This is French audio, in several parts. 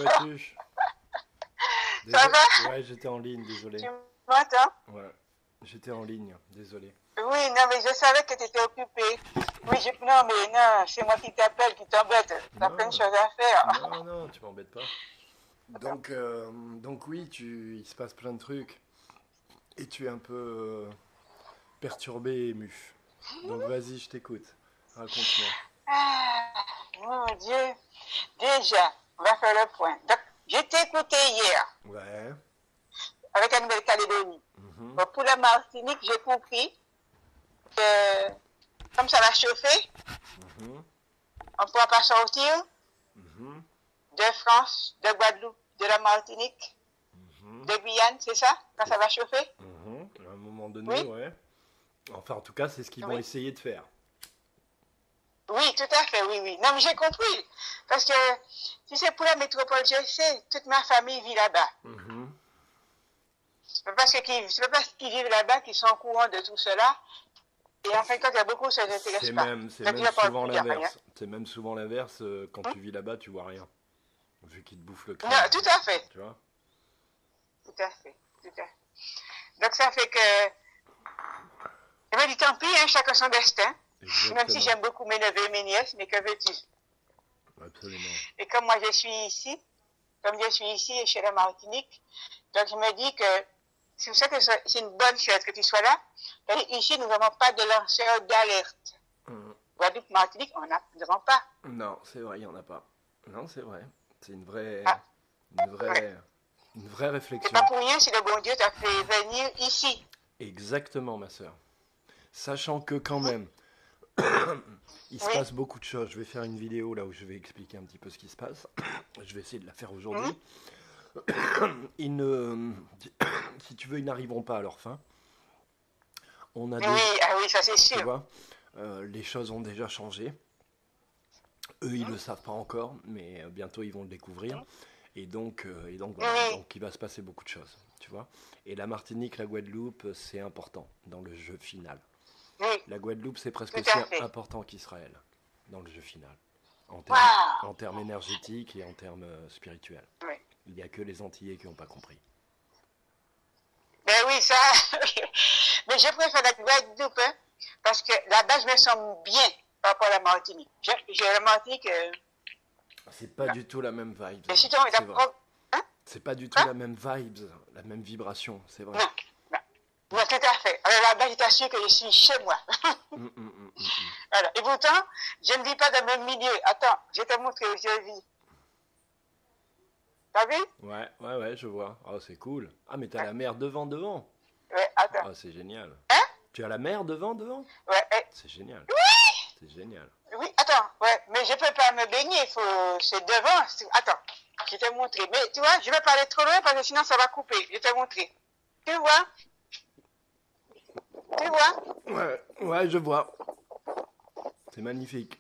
vas-tu? Ça Désolé. va? Ouais, j'étais en ligne, désolé. Tu m'entends? Ouais, j'étais en ligne, désolé. Oui, non, mais je savais que tu étais occupé. Oui, non, mais non, c'est moi qui t'appelle, qui t'embête. T'as plein de Non, choses à faire. non, non, tu m'embêtes pas. Donc oui, il se passe plein de trucs et tu es un peu perturbé et ému. Donc vas-y, je t'écoute. Raconte-moi. Ah, mon Dieu. Déjà, on va faire le point. Donc, je t'ai écouté hier Ouais. avec la Nouvelle-Calédonie. Mhm, Bon, pour la Martinique, j'ai compris que comme ça va chauffer, mhm, on ne pourra pas sortir mhm, de France, de Guadeloupe, de la Martinique, mhm, de Guyane, c'est ça? Quand ça va chauffer? mhm. À un moment donné, Oui, ouais. Enfin, en tout cas, c'est ce qu'ils vont oui. essayer de faire. Oui, tout à fait, oui, oui. Non, mais j'ai compris. Parce que si c'est pour la métropole, je sais, toute ma famille vit là-bas. Mhm. C'est pas parce qu'ils vivent là-bas qu'ils sont au courant de tout cela. Et en fin de compte, il y a beaucoup, ça ne les intéresse pas. C'est Donc, il même n'y a pas souvent il y a rien. l'inverse. C'est même souvent l'inverse. Quand tu vis là-bas, tu vois rien. Vu qu'ils te bouffent le Non, crâne. tout à fait. Tu vois? Tout à fait. Tout à fait. Donc, ça fait que. Je me dis, tant pis, hein, chacun son destin. Même si Exactement. j'aime beaucoup mes neveux et mes nièces, mais que veux-tu? Absolument. Et comme moi, je suis ici, comme je suis ici et chez la Martinique, donc je me dis que c'est pour ça que c'est une bonne chose que tu sois là. Et ici, nous n'avons pas de lanceur d'alerte. Mhm. Guadeloupe, Martinique, nous n'avons pas. Non, c'est vrai, il n'y en a pas. Non, c'est vrai. C'est Ah, une ouais. vraie, une vraie C'est pas réflexion. pour rien si le bon Dieu t'a fait venir ici. Exactement, ma sœur. Sachant que quand même, il se Oui. passe beaucoup de choses. Je vais faire une vidéo là où je vais expliquer un petit peu ce qui se passe. Je vais essayer de la faire Hum? aujourd'hui. Ils ne, si tu veux, ils n'arriveront pas à leur fin. On a Oui, déjà, ah oui, ça c'est tu sûr. vois, les choses ont déjà changé. Eux, ils Hum? le savent pas encore, mais bientôt ils vont le découvrir. Hum? Et donc voilà. Oui, Donc il va se passer beaucoup de choses, tu vois. Et la Martinique, la Guadeloupe, c'est important dans le jeu final. oui, La Guadeloupe, c'est presque tout aussi à fait. important qu'Israël dans le jeu final, Waouh! en termes énergétiques et en termes spirituels. Oui. Il n'y a que les Antillais qui n'ont pas compris. Ben oui, ça. Mais je préfère la Guadeloupe, hein, parce que là-bas, je me sens bien par rapport à la Martinique. J'ai la Martinique. C'est pas Non. du tout la même vibe, Mais si tu as c'est vrai. Hein? C'est pas du tout Hein? la même vibes, la même vibration, c'est vrai. Non, non. Non, tout à fait. Alors là-bas, je t'assure que je suis chez moi. Hum, hum, hum, hum, hum. Voilà. Et pourtant, je ne vis pas dans le même milieu. Attends, je vais te montrer où je vis. T'as vu? Ouais, ouais, ouais, je vois. Oh, c'est cool. Ah, mais t'as Ouais, la mer devant. ouais, attends. Ah, c'est génial. Hein? Tu as la mer devant? Ouais, C'est génial. C'est génial. oui, attends. Ouais, mais je peux pas me baigner. C'est devant. Attends, je vais te montrer. Mais tu vois, je vais pas aller trop loin parce que sinon ça va couper. Je vais te montrer. Tu vois? Tu vois? Ouais, ouais, je vois. C'est magnifique.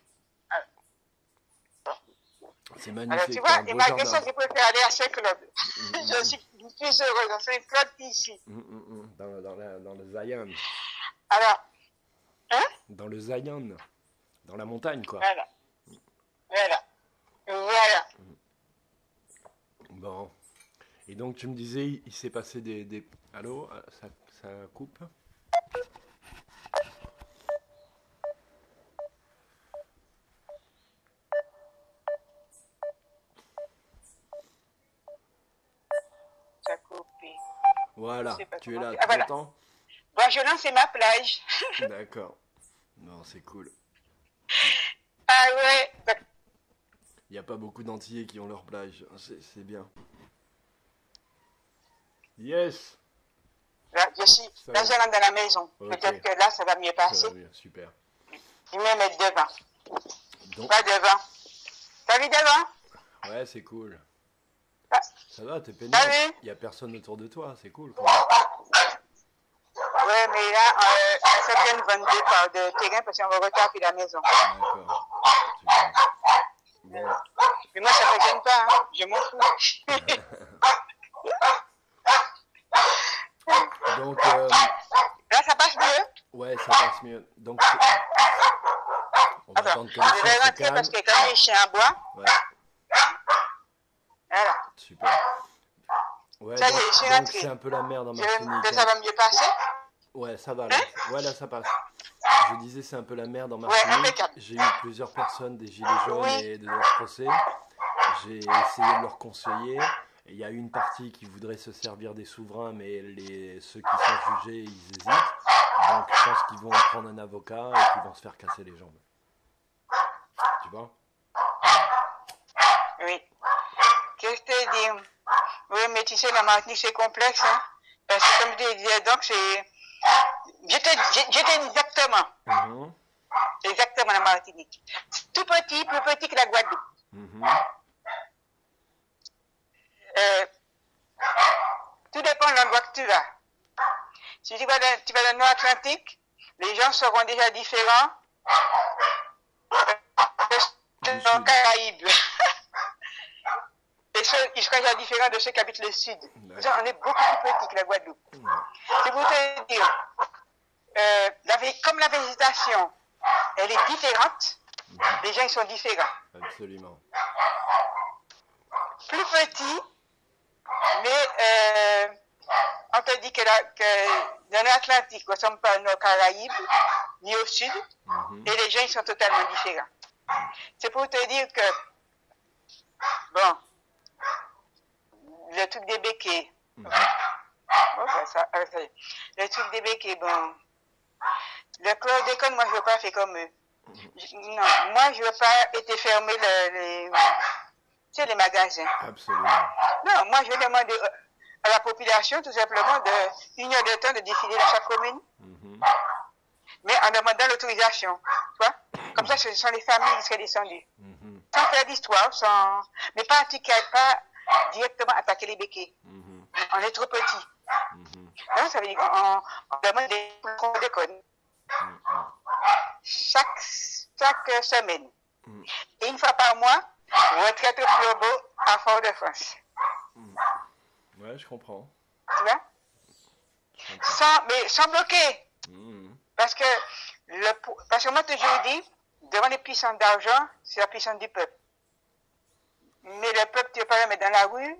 C'est Alors, tu magnifique. T'as vois, un et beau malgré ça, jardin. je préfère aller à ce club. Hum, hum, Je hum. suis plus heureuse dans ce club qu'ici. Dans le Zion. Alors, hein? Dans le Zion. Dans la montagne, quoi. Voilà, voilà, voilà. Bon. Et donc, tu me disais, il s'est passé des... Allô? Ça coupe? Ça a coupé. Je Voilà, sais pas tu es comment là, faire. Ah, tu voilà. m'entends? Barcelone, c'est ma plage. D'accord. Non, c'est cool. Ah ouais. Il n'y a pas beaucoup d'Antillais qui ont leur plage. C'est bien. Yes! Là, je suis, Ça là, va. je rentre dans la maison. Ok, Peut-être que là, ça va mieux ça passer. va bien, super. Je vais me mettre devant. Donc, Pas devant. T'as vu devant? ouais, c'est cool. Ah, Ça va, t'es t'as pénible. vu? Il n'y a personne autour de toi, c'est cool, quoi. Ouais, mais là, ça vient de vendre deux parts de terrain parce qu'on va retaper la maison. D'accord. Super. Bon. Mais moi, ça me gêne pas, hein. Je m'en fous. Donc, Là, ça passe mieux. ouais, ça passe mieux. Donc, on va Attends, attendre que les je vais choses se rentrer calment. parce que comme je suis en bois, Ouais. voilà. Super. Ouais, Ça y est, je suis donc c'est rentrée. un peu la merde en Martinique. Ça va mieux passer? Ouais, ça va là. Ouais, là ça passe. Je disais, c'est un peu la merde en Ouais, Martinique. impeccable. J'ai eu plusieurs personnes, des gilets jaunes Oui. et de leur procès. J'ai essayé de leur conseiller. Il y a une partie qui voudrait se servir des souverains, mais ceux qui sont jugés, ils hésitent. Donc je pense qu'ils vont prendre un avocat et qu'ils vont se faire casser les jambes. Tu vois? Oui. Qu'est-ce que je te dis? Oui, mais tu sais, la Martinique, c'est complexe, hein. Parce que comme je disais, donc c'est... J'étais exactement, Mhm, exactement la Martinique. Tout petit, plus petit que la Guadeloupe. mhm. Euh, tout dépend de l'endroit que tu vas. Si tu vas dans le Nord Atlantique, les gens seront déjà différents Du de sud. Caraïbes. Et ils seront déjà différents de ceux qui habitent le sud. D'accord. On est beaucoup plus petit que la Guadeloupe. Ouais. C'est pour te dire, comme la végétation, elle est différente, les gens ils sont différents. Absolument. Plus petit, mais on te dit que dans l'Atlantique, on ne ressemble pas aux Caraïbes, ni au sud, Mhm. et les gens ils sont totalement différents. C'est pour te dire que, bon, le truc des béquets, Mhm. le truc des béquets, bon, le chlordécone, moi je ne veux pas faire comme eux. Non, moi je ne veux pas être fermé les magasins. Absolument. Non, moi je demande à la population tout simplement de 1 heure de temps de défiler dans chaque commune, Mhm. mais en demandant l'autorisation. Tu vois? Comme ça, ce sont les familles qui seraient descendues. Mhm. Sans faire d'histoire, mais pas directement attaquer les béquets. Mhm. On est trop petits. Mhm. Non, ça veut dire qu'on demande des chlordécone Mhm. chaque semaine. Mhm. Et 1 fois par mois, retraite au flambeau à Fort-de-France. Ouais, je comprends. Tu vois? Je comprends. Sans bloquer. Mhm. Parce que moi, toujours dit, devant les puissances d'argent, c'est la puissance du peuple. Mais le peuple, tu ne peux pas le mettre dans la rue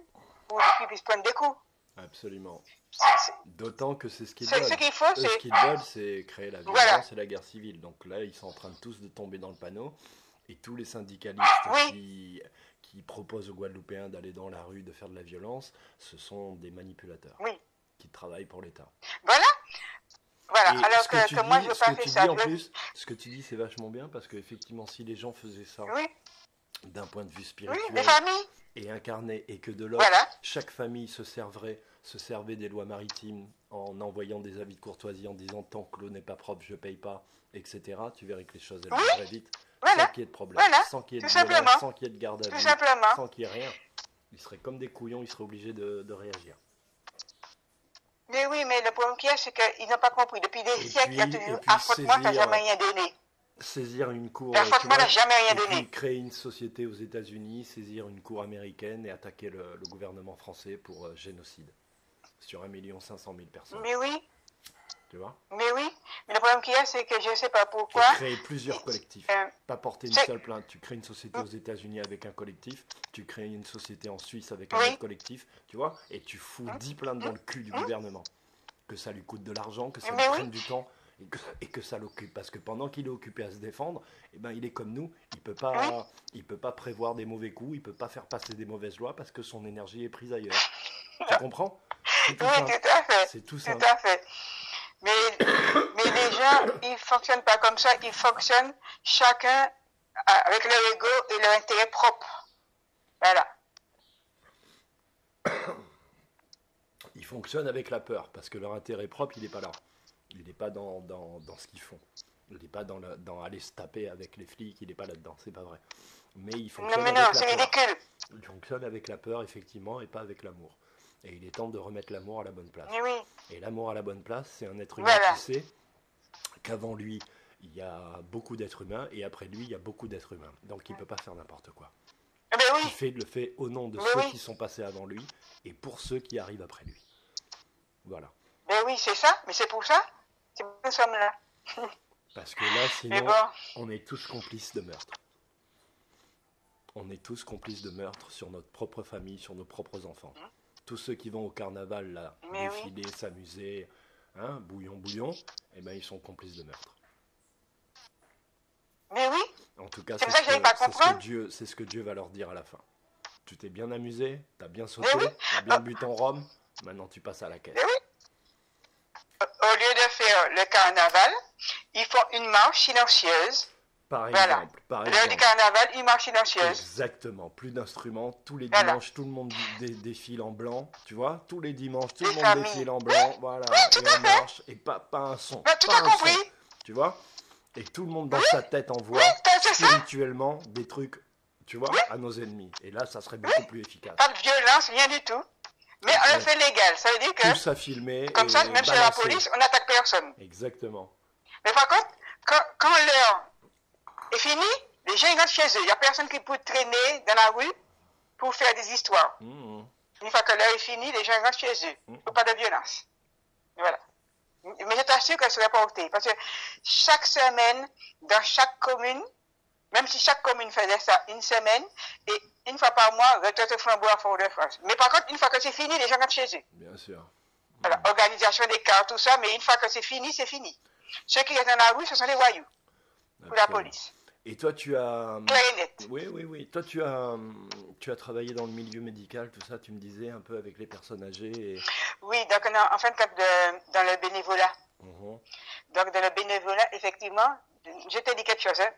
pour qu'il puisse prendre des coups. Absolument. C'est- D'autant que c'est ce qu'ils Ce veulent. qu'il faut, Eux, ce c'est... qu'ils veulent, c'est créer la violence Voilà. et la guerre civile. Donc là, ils sont en train de tous de tomber dans le panneau. Et tous les syndicalistes Oui. qui proposent aux Guadeloupéens d'aller dans la rue, de faire de la violence, ce sont des manipulateurs Oui. qui travaillent pour l'État. Voilà. Voilà. Et Alors ce que tu que moi, dis, je ne veux ce pas que faire tu ça. dis en plus, ce que tu dis, c'est vachement bien parce qu'effectivement, si les gens faisaient ça Oui. d'un point de vue Oui, spirituel des familles. et incarné, et que de l'autre, Voilà. chaque famille se servait des lois maritimes en envoyant des avis de courtoisie en disant tant que l'eau n'est pas propre, je paye pas, etc. Tu verrais que les choses elles bougeraient vite, Voilà. sans qu'il y ait de problème, Voilà. sans qu'il y ait de Tout violence, simplement. sans qu'il y ait de garde à Tout vue, simplement. sans qu'il y ait rien. Ils seraient comme des couillons, ils seraient obligés de réagir. Mais oui, mais le problème qu'il y a, c'est qu'ils n'ont pas compris. Depuis des siècles, il y a toujours puis affrontement, ça n'a jamais rien donné. saisir une cour, L'affrontement n'a jamais rien et puis donné. créer une société aux États-Unis, saisir une cour américaine et attaquer le gouvernement français pour génocide sur 1 500 000 personnes. Mais oui, Tu vois? mais oui. Mais le problème qu'il y a, c'est que je ne sais pas Et pourquoi. créer plusieurs collectifs. Pas porter une c'est- seule plainte. Tu crées une société aux États-Unis avec un collectif, tu crées une société en Suisse avec un Oui. autre collectif, tu vois? Et tu fous 10 plaintes dans le cul du gouvernement. Que ça lui coûte de l'argent, que ça lui Mais oui. prenne du temps et que ça l'occupe. Parce que pendant qu'il est occupé à se défendre, eh ben, il est comme nous, il peut pas prévoir des mauvais coups, il peut pas faire passer des mauvaises lois parce que son énergie est prise ailleurs. Tu comprends? C'est tout Oui, simple. tout à fait. C'est tout Tout simple. à fait. Mais les gens, ils ne fonctionnent pas comme ça. Ils fonctionnent chacun avec leur ego et leur intérêt propre. Voilà. Ils fonctionnent avec la peur parce que leur intérêt propre, il n'est pas là. Il n'est pas dans ce qu'ils font. Il n'est pas dans aller se taper avec les flics, il n'est pas là-dedans, c'est pas vrai. Mais ils Non, fonctionnent mais avec non, la c'est peur. ridicule. Il fonctionne avec la peur, effectivement, et pas avec l'amour. Et il est temps de remettre l'amour à la bonne place. Mais oui. Et l'amour à la bonne place, c'est un être humain Voilà. qui sait qu'avant lui, il y a beaucoup d'êtres humains, et après lui, il y a beaucoup d'êtres humains. Donc il ne peut pas faire n'importe quoi. Eh ben oui. Il le fait au nom de Mais ceux oui. qui sont passés avant lui, et pour ceux qui arrivent après lui. Voilà. Ben oui, c'est ça. Mais c'est pour ça. C'est pour ça que nous sommes là. Parce que là, Mais sinon, bon. on est tous complices de meurtre. On est tous complices de meurtre sur notre propre famille, sur nos propres enfants. Tous ceux qui vont au carnaval, là, Mais défiler, s'amuser, hein, bouillon, eh ben, ils sont complices de meurtre. Mais oui, En tout cas, c'est pour ça que j'arrive pas à comprendre. c'est ce que Dieu va leur dire à la fin. Tu t'es bien amusé, t'as bien sauté, Mais oui. t'as bien bu ton rhum, maintenant tu passes à la caisse. Mais oui. Au lieu de faire le carnaval, ils font une marche silencieuse. Par Voilà. exemple, par L'heure du exemple. carnaval, une marche silencieuse. Exactement, plus d'instruments, tous les Voilà. dimanches, tout le monde défile en blanc, tu vois, tous les dimanches, tout Les le monde familles. défile en blanc, voilà, tout et à on fait. marche, et pas un son, Mais tout pas a un compris. son, tu vois, et tout le monde dans sa tête envoie C'est ça. spirituellement des trucs, tu vois, à nos ennemis, et là, ça serait beaucoup plus efficace. Pas de violence, rien du tout. Mais on le fait légal. Ça veut dire que, Tout ça filmé comme et ça, même chez la balancé. police, on n'attaque personne. Exactement. Mais par contre, quand l'heure est finie, les gens ils rentrent chez eux. Il n'y a personne qui peut traîner dans la rue pour faire des histoires. Mmh. Une fois que l'heure est finie, les gens rentrent chez eux. Il ne faut pas de violence. Voilà. Mais je t'assure qu'elle serait portée. Parce que chaque semaine, dans chaque commune, même si chaque commune faisait ça une semaine, et une fois par mois, retraite flambeau à Fort-de-France. Mais par contre, une fois que c'est fini, les gens rentrent chez eux. Bien sûr. Voilà. Organisation des cartes, tout ça, mais une fois que c'est fini, c'est fini. Ceux qui restent dans la rue, ce sont les voyous. Ou la Absolument. police. Et toi, tu as... Clair et net. Oui. Toi, tu as travaillé dans le milieu médical, tout ça, tu me disais, un peu avec les personnes âgées. Et... Oui, donc en fin de compte, dans le bénévolat. Mhm. Donc dans le bénévolat, effectivement, je te dis quelque chose. Hein.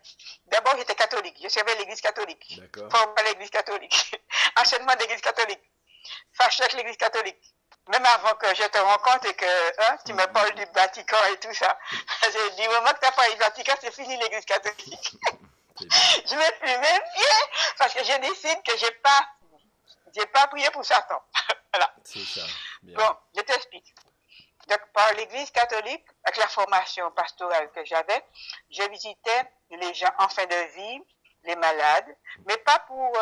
D'abord, j'étais catholique. Je servais l'église catholique. D'accord. Pas l'église catholique. Enseignement d'église catholique. Fâché avec l'église catholique. Même avant que je te rencontre et que tu me parles du Vatican et tout ça. J'ai dit, au moment que tu n'as pas eu le Vatican, c'est fini l'église catholique. C'est bien. Je me suis même fier parce que je décide que j'ai pas prié pour Satan. Voilà. C'est ça. Bien. Bon, je t'explique. Donc, par l'église catholique, avec la formation pastorale que j'avais, je visitais les gens en fin de vie, les malades, mais pas pour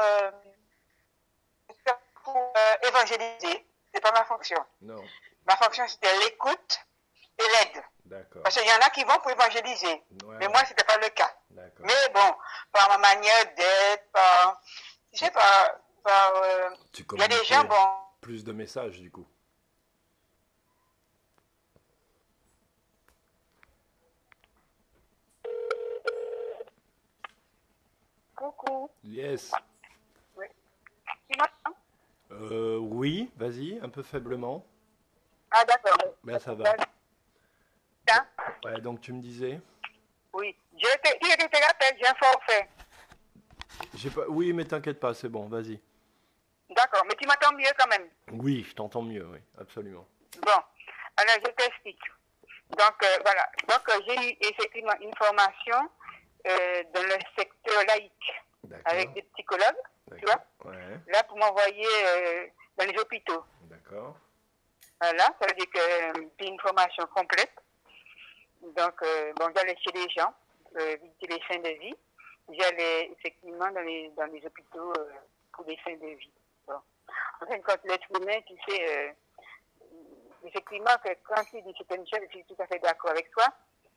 évangéliser. C'est pas ma fonction. Non. Ma fonction, c'était l'écoute et l'aide. D'accord. Parce qu'il y en a qui vont pour évangéliser. Ouais, Mais moi, c'était pas le cas. D'accord. Mais bon, par ma manière d'être, par, tu sais, Tu il y a des gens, communiquais bon, plus de messages, du coup. coucou. Yes. Oui. Tu m'entends? Oui, vas-y, un peu faiblement. Ah, d'accord. Ben, ça va. Hein? Ouais, donc tu me disais. Oui. Je te rappelle, j'ai un forfait. Oui, mais t'inquiète pas, c'est bon, vas-y. D'accord, mais tu m'entends mieux quand même. Oui, je t'entends mieux, oui, absolument. Bon, alors je t'explique. Donc, voilà. Donc, j'ai eu effectivement une formation dans le secteur laïque D'accord. avec des psychologues, tu vois, Ouais, là pour m'envoyer dans les hôpitaux. d'accord. Voilà, ça veut dire que c'est une formation complète. Donc, bon, j'allais chez les gens, visiter les fins de vie. J'allais effectivement dans les hôpitaux pour des fins de vie. Bon. En fin de compte, l'être humain, tu sais, effectivement, que quand tu dis certaines choses, je suis tout à fait d'accord avec toi.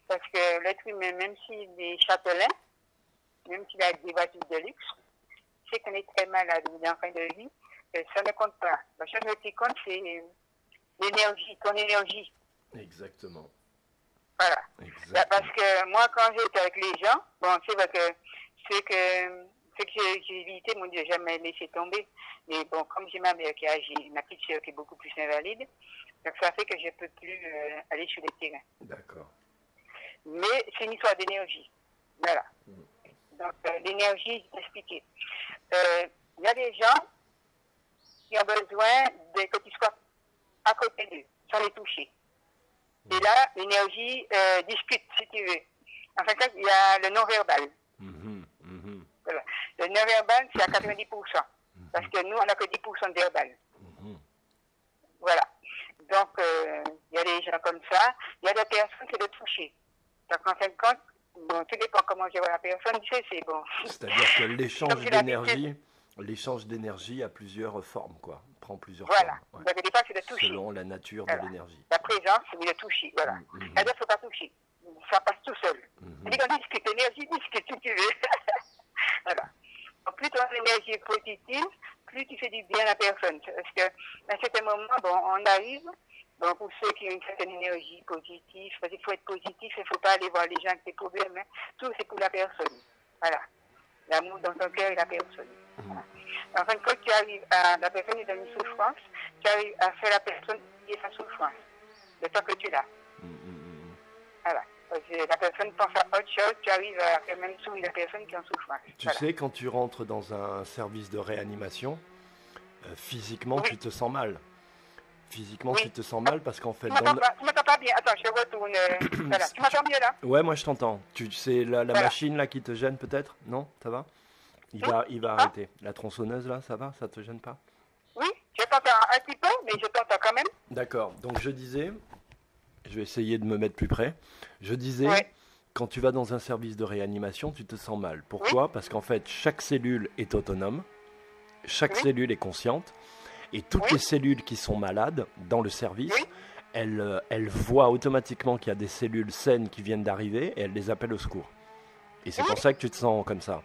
Parce que l'être humain, même s'il est châtelain, même s'il a des voitures de luxe, c'est qu'on est très malade en fin de vie, ça ne compte pas. La chose qui compte, c'est l'énergie, ton énergie. Exactement. Voilà. Exactement. Parce que moi, quand j'étais avec les gens, bon, c'est vrai que j'ai évité, mon Dieu, jamais laissé tomber. Mais bon, comme j'ai ma mère qui est âgée, ma petite sœur qui est beaucoup plus invalide, donc ça fait que je ne peux plus aller sur le terrain. D'accord. Mais c'est une histoire d'énergie. Voilà. Donc, l'énergie, je vais t'expliquer. Il y a des gens qui ont besoin que tu sois à côté d'eux, sans les toucher. Et là, l'énergie discute, si tu veux. En fait, il y a le non-verbal. Voilà. Le non-verbal, c'est à 90%. Parce que nous, on n'a que 10% de verbal. Voilà. Donc, il y a des gens comme ça. Il y a des personnes qui le toucher. Donc, en fin de compte, bon, tout dépend comment je vois la personne, tu sais, c'est bon. C'est-à-dire que l'échange d'énergie a plusieurs formes, quoi. Prend plusieurs voilà. formes. Donc, des fois, c'est le toucher. Selon la nature voilà. de l'énergie. La présence, c'est le toucher, voilà. La il ne faut pas toucher. Ça passe tout seul. C'est-à-dire qu'on discute, l'énergie discute, si tu veux. Voilà. Donc, plus ton énergie est positive, plus tu fais du bien à la personne. Parce qu'à un certain moment, bon, on arrive, bon, pour ceux qui ont une certaine énergie positive, parce qu'il faut être positif, il ne faut pas aller voir les gens avec des problèmes, hein. Tout c'est pour la personne. Voilà. L'amour dans ton cœur et la personne. Voilà. En fin de compte, tu arrives à, la personne est dans une souffrance, tu arrives à faire la personne oublier sa souffrance, le temps que tu l'as. Voilà. Parce que la personne pense à autre chose, tu arrives à faire même sourire la personne qui est en souffrance. Tu sais, quand tu rentres dans un service de réanimation, physiquement, tu te sens mal. Physiquement, tu te sens mal parce qu'en fait... Tu m'entends pas bien. Attends, je retourne. Voilà. Tu m'entends mieux là? Ouais, moi je t'entends. C'est la machine là qui te gêne peut-être? Non? Ça va? Il va arrêter. La tronçonneuse là, ça va? Ça te gêne pas? Oui, je t'entends un petit peu, mais je t'entends quand même. D'accord. Donc je disais, je vais essayer de me mettre plus près. Je disais, quand tu vas dans un service de réanimation, tu te sens mal. Pourquoi? Parce qu'en fait, chaque cellule est autonome, chaque cellule est consciente, et toutes les cellules qui sont malades dans le service, elles voient automatiquement qu'il y a des cellules saines qui viennent d'arriver et elles les appellent au secours. Et c'est pour ça que tu te sens comme ça.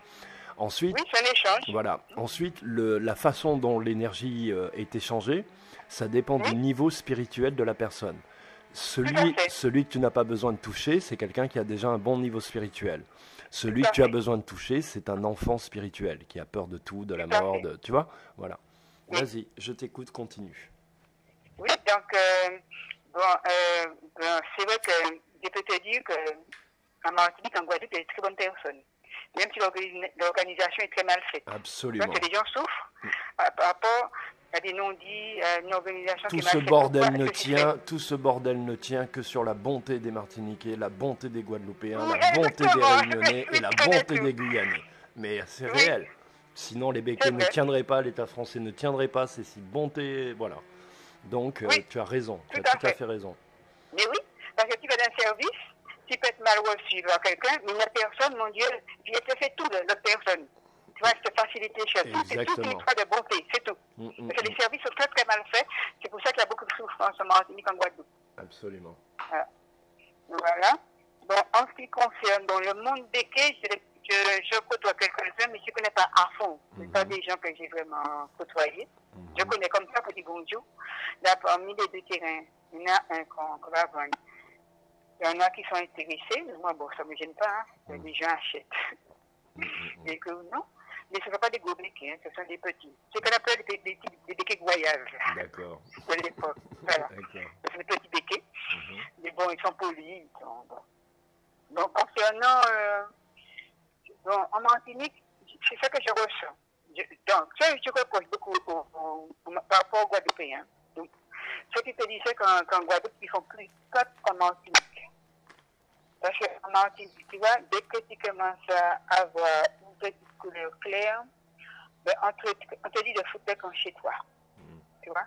Ensuite, c'est un échange. Voilà. Ensuite, la façon dont l'énergie est échangée, ça dépend du niveau spirituel de la personne. Celui que tu n'as pas besoin de toucher, c'est quelqu'un qui a déjà un bon niveau spirituel. Celui que tu as besoin de toucher, c'est un enfant spirituel qui a peur de tout, de la mort, tu vois? Voilà. Vas-y, je t'écoute, continue. Oui, donc, c'est vrai que je peux te dire qu'en Martinique, en Guadeloupe, il y a des très bonnes personnes. Même si l'organisation est très mal faite. Absolument. Donc, les gens souffrent par rapport à des non-dits, à une organisation qui est mal faite. Tout ce bordel ne tient que sur la bonté des Martiniquais, la bonté des Guadeloupéens, la bonté des Réunionnais et la bonté des Guyanais. Mais c'est réel. Sinon, les béquets ne tiendraient pas, l'État français ne tiendrait pas, c'est si bonté, voilà. Donc, tu as raison, tu as tout à fait raison. Mais oui, parce que tu vas d'un service, tu peux être mal reçu par quelqu'un, mais la personne, mon Dieu, puis elle te fait tout, l'autre personne. Tu vois, je te facilite les choses. C'est tout une histoire de bonté, c'est tout. Parce que les services sont très très mal faits, c'est pour ça qu'il y a beaucoup de souffrance en Martinique, en Guadeloupe. Absolument. Voilà. Bon, en ce qui concerne le monde béquet, je côtoie quelques-uns, mais je ne connais pas à fond. Ce ne sont pas des gens que j'ai vraiment côtoyés. Je connais comme ça pour dire bonjour. Là, parmi les deux terrains, il y en a un qu'on va vendre. Il y en a qui sont intéressés. Moi, bon, ça ne me gêne pas. Hein. Les gens achètent. Et que non. Mais ce ne sont pas des gros béquets, hein, ce sont des petits. Ce qu'on appelle des béquets de voyage. D'accord. De l'époque. Voilà. C'est des petits béquets. Mais bon, ils sont polis. Ils sont, bon. Donc, concernant... en Martinique, c'est ça que je ressens. Donc, ça, je reproche beaucoup par rapport aux Guadeloupéens. Donc, ceux qui te disaient qu'en Guadeloupe, ils font plus peuple qu'en Martinique. Parce qu'en Martinique, tu vois, dès que tu commences à avoir une petite couleur claire, ben, on te dit de foutre comme chez toi. Tu vois?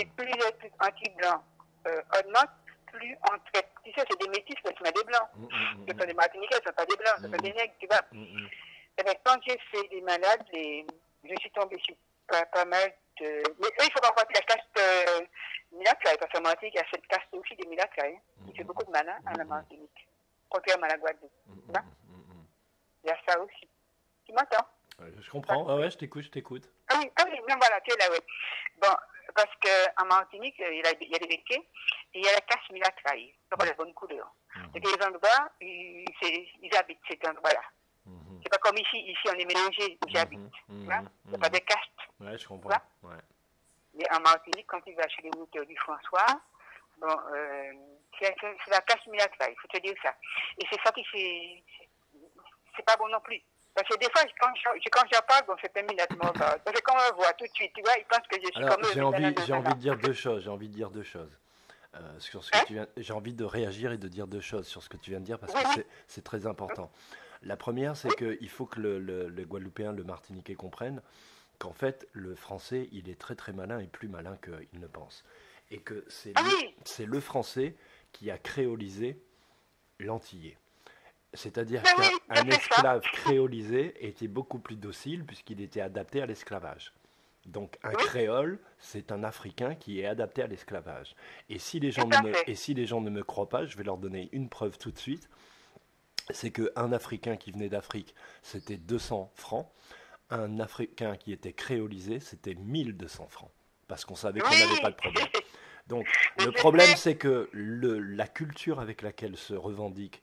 Et plus les trucs anti-blancs augmentent, plus on traite. Tu sais, c'est des métis, mais ce sont des blancs. Ce sont des Martiniquais, ce ne sont pas des blancs, ce sont des nègres, tu vois. Et bien, quand j'ai fait des malades, je suis tombée sur pas mal de... Mais eux, il faut pas partir la caste Milatraï, parce qu'en Martinique, il y a cette caste aussi des Milatraï, qui fait beaucoup de mal à la Martinique, contrairement à la Guadeloupe. Tu vois? Il y a ça aussi. Tu m'entends? Je comprends, je t'écoute. Ah oui, non, voilà, tu es là, oui. Bon, parce qu'en Martinique, il y a des béquets, et il y a la caste Milatraï, donc la bonne couleur. Et les endroits, ils habitent cet endroit-là. C'est pas comme ici on est mélangé où j'habite. Il n'y a pas de caste. Ouais, je comprends. Ouais. Mais en Martinique, quand tu vas chez les mouteurs du François, bon, c'est la caste Milatraï, il faut te dire ça. Et c'est ça qui c'est pas bon non plus. Parce que des fois, quand j'en parle, bon, c'est un minute mort. Parce que quand on me voit tout de suite, tu vois, ils pensent que je suis comme eux. J'ai envie de dire deux choses. Sur ce que tu viens, j'ai envie de réagir et de dire deux choses sur ce que tu viens de dire parce que c'est très important. La première, c'est qu'il faut que le Guadeloupéen, le Martiniquais comprennent qu'en fait, le Français, il est très très malin et plus malin qu'il ne pense. Et que c'est le Français qui a créolisé l'Antillais. C'est-à-dire qu'un esclave créolisé était beaucoup plus docile puisqu'il était adapté à l'esclavage. Donc un créole, c'est un Africain qui est adapté à l'esclavage. Et si les gens ne me croient pas, je vais leur donner une preuve tout de suite. C'est qu'un Africain qui venait d'Afrique, c'était 200 francs. un Africain qui était créolisé, c'était 1200 francs. Parce qu'on savait qu'on Oui. n'avait pas de problème. Donc, le problème, c'est que la culture avec laquelle se revendique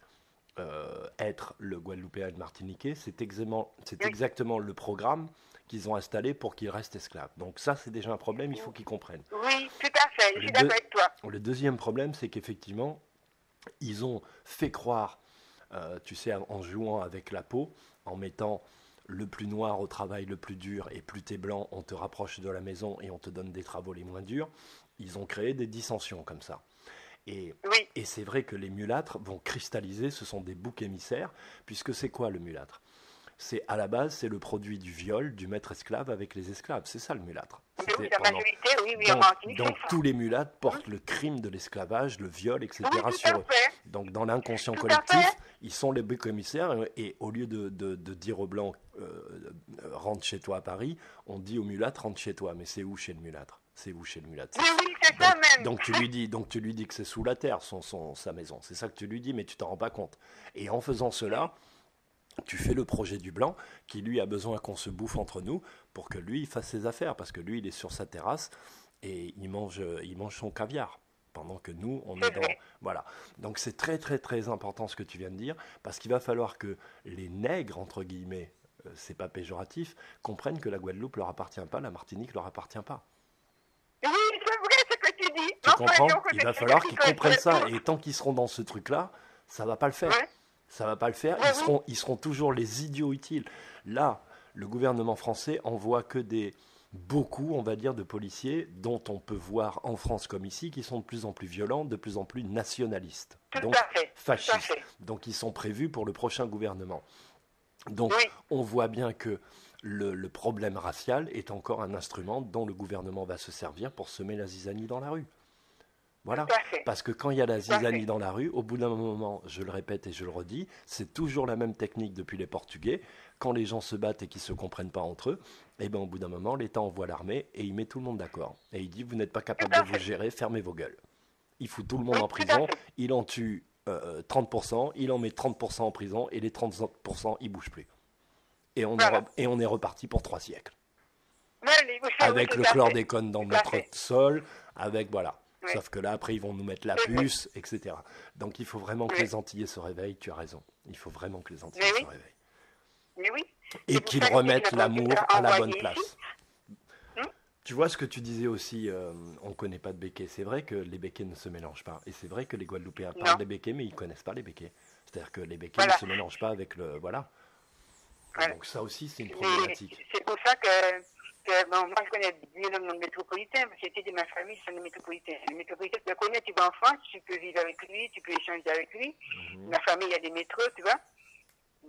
être le Guadeloupéen et le Martiniquais, c'est exactement le programme qu'ils ont installé pour qu'ils restent esclaves. Donc ça, c'est déjà un problème, il faut qu'ils comprennent. Oui, tout à fait, je suis d'accord avec toi. Le deuxième problème, c'est qu'effectivement, ils ont fait croire, tu sais, en jouant avec la peau, en mettant le plus noir au travail le plus dur, et plus t'es blanc, on te rapproche de la maison et on te donne des travaux les moins durs, ils ont créé des dissensions comme ça. Et c'est vrai que les mulâtres vont cristalliser, ce sont des boucs émissaires, puisque c'est quoi le mulâtre ? À la base, c'est le produit du viol du maître esclave avec les esclaves. C'est ça le mulâtre. Oui, la majorité, donc tous les mulâtres portent le crime de l'esclavage, le viol, etc. sur eux. Donc dans l'inconscient collectif, ils sont les boucs émissaires, et au lieu de dire aux blancs rentre chez toi à Paris, on dit au mulâtre rentre chez toi. Mais c'est où chez le mulâtre ? C'est où chez le mulâtre ? Oui, c'est ça même. Donc tu lui dis que c'est sous la terre sa maison. C'est ça que tu lui dis, mais tu t'en rends pas compte. Et en faisant cela, tu fais le projet du blanc qui lui a besoin qu'on se bouffe entre nous pour que lui il fasse ses affaires, parce que lui il est sur sa terrasse et il mange son caviar pendant que nous on est dans voilà. Donc c'est très très très important ce que tu viens de dire, parce qu'il va falloir que les nègres entre guillemets, c'est pas péjoratif, comprennent que la Guadeloupe leur appartient pas, la Martinique leur appartient pas. Oui, c'est vrai ce que tu dis. Tu comprends ? Il va falloir qu'ils comprennent ça, et tant qu'ils seront dans ce truc là, ça va pas le faire. Ça va pas le faire, ils seront toujours les idiots utiles. Là, le gouvernement français envoie que beaucoup, on va dire, de policiers dont on peut voir en France comme ici, qui sont de plus en plus violents, de plus en plus nationalistes, donc fascistes. Donc ils sont prévus pour le prochain gouvernement. Donc on voit bien que le problème racial est encore un instrument dont le gouvernement va se servir pour semer la zizanie dans la rue. Voilà, parce que quand il y a la zizanie dans la rue, au bout d'un moment, je le répète et je le redis, c'est toujours la même technique depuis les Portugais. Quand les gens se battent et qu'ils ne se comprennent pas entre eux, et ben au bout d'un moment, l'État envoie l'armée et il met tout le monde d'accord. Et il dit, vous n'êtes pas capable de vous gérer, fermez vos gueules. Il fout tout le monde en prison, il en tue 30%, il en met 30% en prison, et les 30%, ils ne bougent plus. Et on est reparti pour 3 siècles. Avec le chlordécone dans notre sol, avec voilà. Sauf que là, après, ils vont nous mettre la puce, etc. Donc, il faut vraiment que les Antillais se réveillent. Tu as raison. Il faut vraiment que les Antillais se réveillent. Mais oui. Et qu'ils remettent l'amour à la bonne place. Tu vois ce que tu disais aussi, on ne connaît pas de béquets. C'est vrai que les béquets ne se mélangent pas. Et c'est vrai que les Guadeloupéens parlent des béquets, mais ils ne connaissent pas les béquets. C'est-à-dire que les béquets ne se mélangent pas avec le... Voilà. Donc, ça aussi, c'est une problématique. C'est pour ça que moi, je connais bien le monde métropolitain, parce que c'était de ma famille, c'est le métropolitain. Le métropolitain, tu le connais, tu vas en France, tu peux vivre avec lui, tu peux échanger avec lui. Ma famille, il y a des métros, tu vois.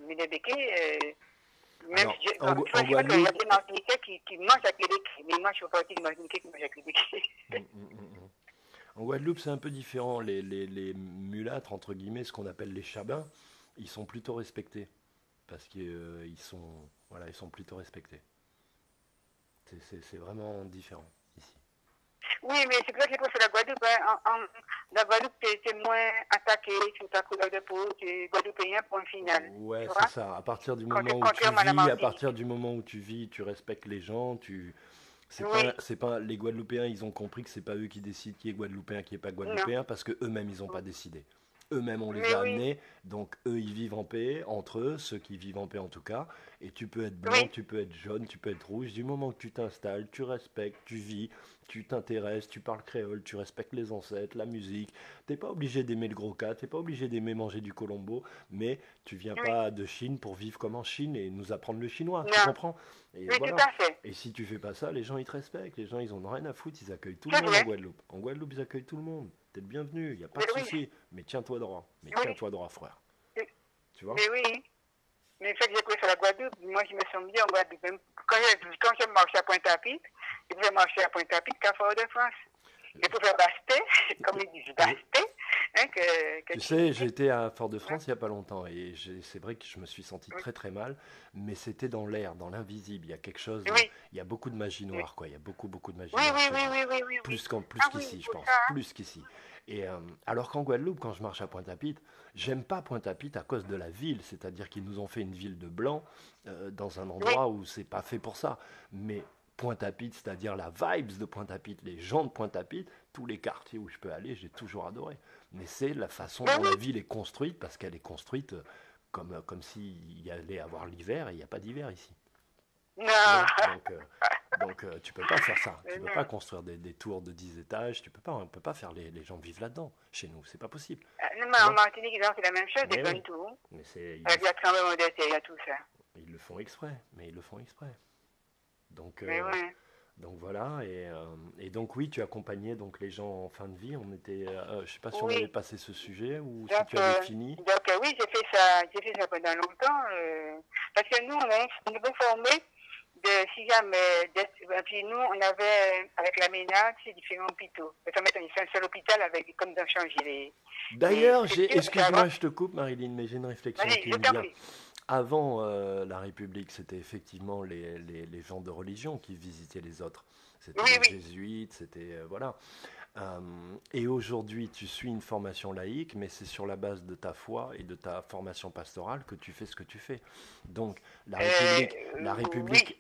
Mais les béquets, même si en Guadeloupe, il y a des Martiniquais qui mangent avec les béquets. Mais moi, je suis partie des Martiniquais qui mangent avec les béquets. En Guadeloupe, c'est un peu différent. Les mulâtres, entre guillemets, ce qu'on appelle les chabins, ils sont plutôt respectés. Parce qu'ils sont plutôt respectés. C'est vraiment différent ici. Oui, mais c'est pour ça que j'ai préféré la Guadeloupe. La Guadeloupe, c'est moins attaqué sur ta couleur de peau, tu es Guadeloupéen pour un final. Ouais, c'est ça. À partir du moment où tu vis, tu respectes les gens, c'est pas les Guadeloupéens, ils ont compris que c'est pas eux qui décident qui est Guadeloupéen, qui est pas Guadeloupéen, parce que eux-mêmes ils ont pas décidé. Eux-mêmes, on les a amenés, donc eux, ils vivent en paix, entre eux, ceux qui vivent en paix en tout cas, et tu peux être blanc, tu peux être jaune, tu peux être rouge, du moment que tu t'installes, tu respectes, tu vis, tu t'intéresses, tu parles créole, tu respectes les ancêtres, la musique, t'es pas obligé d'aimer le gros cas, t'es pas obligé d'aimer manger du colombo, mais tu viens pas de Chine pour vivre comme en Chine et nous apprendre le chinois, tu comprends ? Et voilà. Tout à fait. Et si tu fais pas ça, les gens ils te respectent, les gens ils en ont rien à foutre, ils accueillent tout le monde en Guadeloupe. En Guadeloupe, ils accueillent tout le monde. T'es le bienvenu, il n'y a pas de souci. Mais tiens-toi droit. Tiens-toi droit, frère. Tu vois ? Mais oui. Mais fait que j'ai pris sur la Guadeloupe, moi je me sens bien en Guadeloupe. Même quand je marche à Pointe-à-Pitre, je pouvais marcher à Pointe-à-Pitre qu'à Fort-de-France. Je pouvais baster, comme ils disent, baster. hein, Tu sais, j'étais à Fort-de-France il n'y a pas longtemps et c'est vrai que je me suis senti Oui, très très mal, mais c'était dans l'air, dans l'invisible. Il y a quelque chose, oui, il y a beaucoup de magie oui, noire, quoi. Il y a beaucoup beaucoup de magie oui, noire oui, chez oui, vous. oui, oui, oui, oui. Plus Ah oui, qu'ici, il je faut pense, ça, hein. plus qu'ici. Et alors qu'en Guadeloupe, quand je marche à Pointe-à-Pitre, j'aime pas Pointe-à-Pitre à cause de la ville, c'est-à-dire qu'ils nous ont fait une ville de blanc dans un Oui, endroit où c'est pas fait pour ça. Mais Pointe-à-Pitre, c'est-à-dire la vibes de Pointe-à-Pitre, les gens de Pointe-à-Pitre, tous les quartiers où je peux aller, j'ai toujours adoré. Mais c'est la façon ben dont oui. la ville est construite, parce qu'elle est construite comme s'il y allait avoir l'hiver, et il n'y a pas d'hiver ici. Tu Non, vois? Donc tu peux pas faire ça. Tu peux pas non. construire des tours de 10 étages. Tu peux pas, on peut pas faire les gens vivre là-dedans. Chez nous, c'est pas possible. Non, mais Tu en vois? Martinique, ils ont fait la même chose, des Mais oui. bonnes tours. Mais c'est, Avec la tremblement de terre, il y a tout ça. ils le font exprès. Mais ils le font exprès. Donc, Mais ouais. donc voilà. Et donc oui, tu accompagnais donc les gens en fin de vie. On était, je sais pas si on avait Oui. passé ce sujet ou si Donc, tu avais fini. oui, j'ai fait ça pendant longtemps. Parce que nous, on est bien formés de, si jamais, et puis nous, on avait, avec la MENA, c'est différents hôpitaux. Parce qu'en fait, on est fait un seul hôpital avec, comme d'en changer les D'ailleurs, structures. Parce qu'avant, excuse-moi, je te coupe, Marilyn, mais j'ai une réflexion vas-y, qui je me t'en vient. prie. Avant la République, c'était effectivement les gens de religion qui visitaient les autres. C'était Oui, les oui, jésuites, c'était voilà. Et aujourd'hui, tu suis une formation laïque, mais c'est sur la base de ta foi et de ta formation pastorale que tu fais ce que tu fais. Donc oui,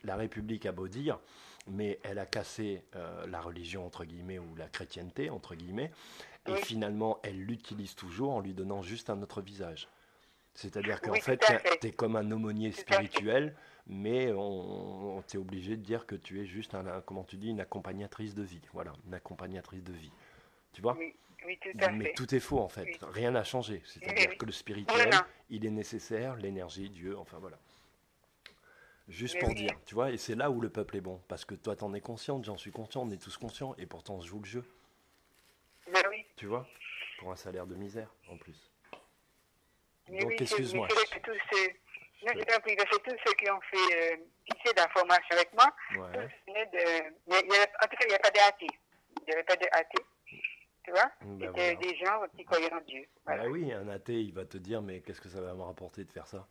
La République a beau dire, mais elle a cassé la religion entre guillemets ou la chrétienté entre guillemets, et oui, finalement, elle l'utilise toujours en lui donnant juste un autre visage. C'est-à-dire qu'en oui, tout fait, à fait, tu es comme un aumônier tout à fait. spirituel, mais on t'est obligé de dire que tu es juste, comment tu dis, une accompagnatrice de vie. Voilà, une accompagnatrice de vie. Tu vois? Oui, oui, tout à Mais fait. tout est faux en fait. Oui, Rien n'a changé. oui, oui. C'est-à-dire que le Non, spirituel, non, il est nécessaire, l'énergie, Dieu, enfin voilà. Juste mais pour oui, dire, tu vois, et c'est là où le peuple est bon. Parce que toi, t'en es consciente, j'en suis conscient, on est tous conscients, et pourtant on se joue le jeu. mais oui. Tu vois? Pour un salaire de misère, en plus. Mais Donc, oui, mais excuse-moi. c'est vrai que tous ceux, Je non, te- j'ai compris que c'est tous ceux qui ont fait, qui fait de la formation avec moi, tous Ouais. venaient de, en tout cas, il n'y avait pas d'athées. Il n'y avait pas d'athées, tu vois. Ben C'était voilà. des gens qui croyaient en Dieu. Voilà. Ben oui, un athée, il va te dire, mais qu'est-ce que ça va me rapporter de faire ça?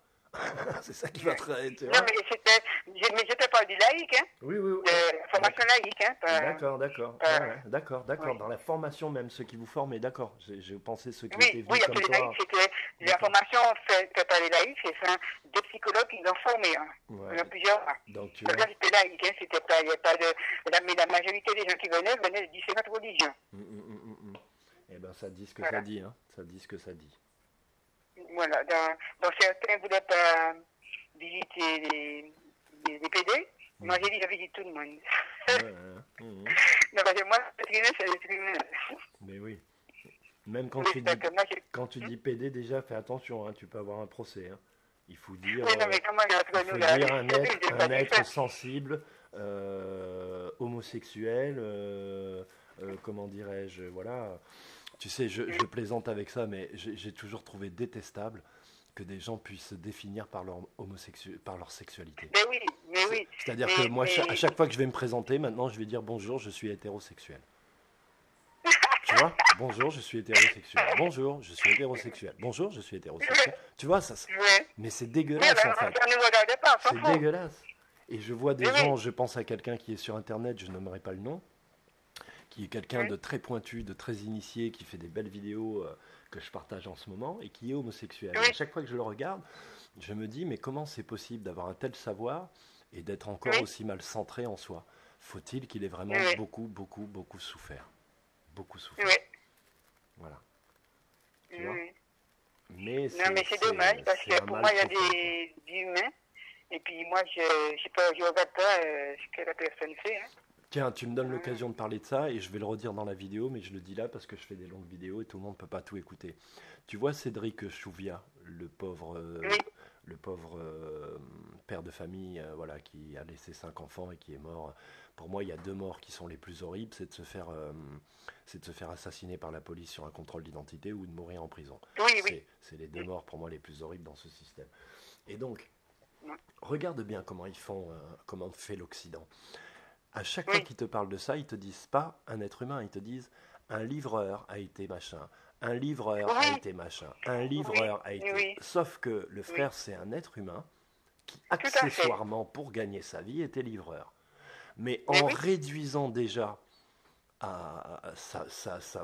C'est ça qui va Ouais. te... Tu Non, vois? mais je te parle du laïque, hein, Oui, oui, oui. de la formation D'accord. laïque, hein, D'accord, d'accord. Ouais, ouais, d'accord, d'accord. oui. Dans la formation même, ceux qui vous formaient, d'accord. J'ai pensé ceux qui étaient Oui, oui, venus parce comme que les laïcs, toi. c'était la D'accord. formation faite par les laïcs, c'est ça, des psychologues qui nous ont formés, hein. Il y en Ouais. a plusieurs. Hein. Donc tu Donc là, vois. c'était laïque, hein, c'était pas, il n'y a pas de, mais la majorité des gens qui venaient de différentes religions. Eh ben ça dit ce que ça Voilà. dit, hein. Ça dit ce que ça dit. Voilà. Donc certains ne voulaient pas visiter les PD. Moi, j'ai dit, je visite tout le monde. Ouais, ouais, mhm. Non, parce que moi, l'être humain, c'est l'être humain. Mais oui. Même Oui, parce que moi, j'ai... quand tu dis PD, déjà fais attention, hein, tu peux avoir un procès, hein. Il faut dire, Oui, non, mais comment il y a il entre faut nous, là? dire J'ai pas un dit être ça. sensible, homosexuel, comment dirais-je, voilà. Tu sais, je plaisante avec ça, mais j'ai toujours trouvé détestable que des gens puissent se définir par par leur sexualité. Mais oui, C'est-à-dire que moi, à mais, chaque fois que je vais me présenter, maintenant, je vais dire bonjour, je suis hétérosexuel. Tu vois? Bonjour, je suis hétérosexuel. Bonjour, je suis hétérosexuel. Bonjour, je suis hétérosexuel. Tu vois, ouais. mais c'est Oui, dégueulasse en ben, fait. ça ne nous regarde pas, on C'est s'en fout. dégueulasse. Et je vois des Mais gens, oui, je pense à quelqu'un qui est sur Internet, je nommerai pas le nom, qui est quelqu'un oui, de très pointu, de très initié, qui fait des belles vidéos que je partage en ce moment et qui est homosexuel. Et à oui, chaque fois que je le regarde, je me dis, mais comment c'est possible d'avoir un tel savoir et d'être encore oui, aussi mal centré en soi? Faut-il qu'il ait vraiment oui, beaucoup, beaucoup, beaucoup souffert? Beaucoup oui, souffert. oui. Voilà. Tu vois? Oui. Mais Non, mais c'est dommage parce c'est que un pour mal moi, il y a profond, quoi. des humains. Et puis moi, je regarde pas ce que la personne fait. Hein. Tiens, tu me donnes Hum. l'occasion de parler de ça et je vais le redire dans la vidéo, mais je le dis là parce que je fais des longues vidéos et tout le monde ne peut pas tout écouter. Tu vois Cédric Chouvia, Oui, le pauvre père de famille, voilà, qui a laissé 5 enfants et qui est mort. Pour moi, il y a deux morts qui sont les plus horribles, c'est de se faire assassiner par la police sur un contrôle d'identité ou de mourir en prison. oui, oui. C'est les deux morts pour moi les plus horribles dans ce système. Et donc, Oui, regarde bien comment ils font, comment fait l'Occident. À chaque fois oui, qu'ils te parlent de ça, ils te disent pas un être humain, ils te disent un livreur a été machin, un livreur a été machin, un livreur a été... oui. Sauf que le frère, c'est un être humain qui, à fait. accessoirement, pour gagner sa vie, était livreur. Mais Mais en oui. réduisant déjà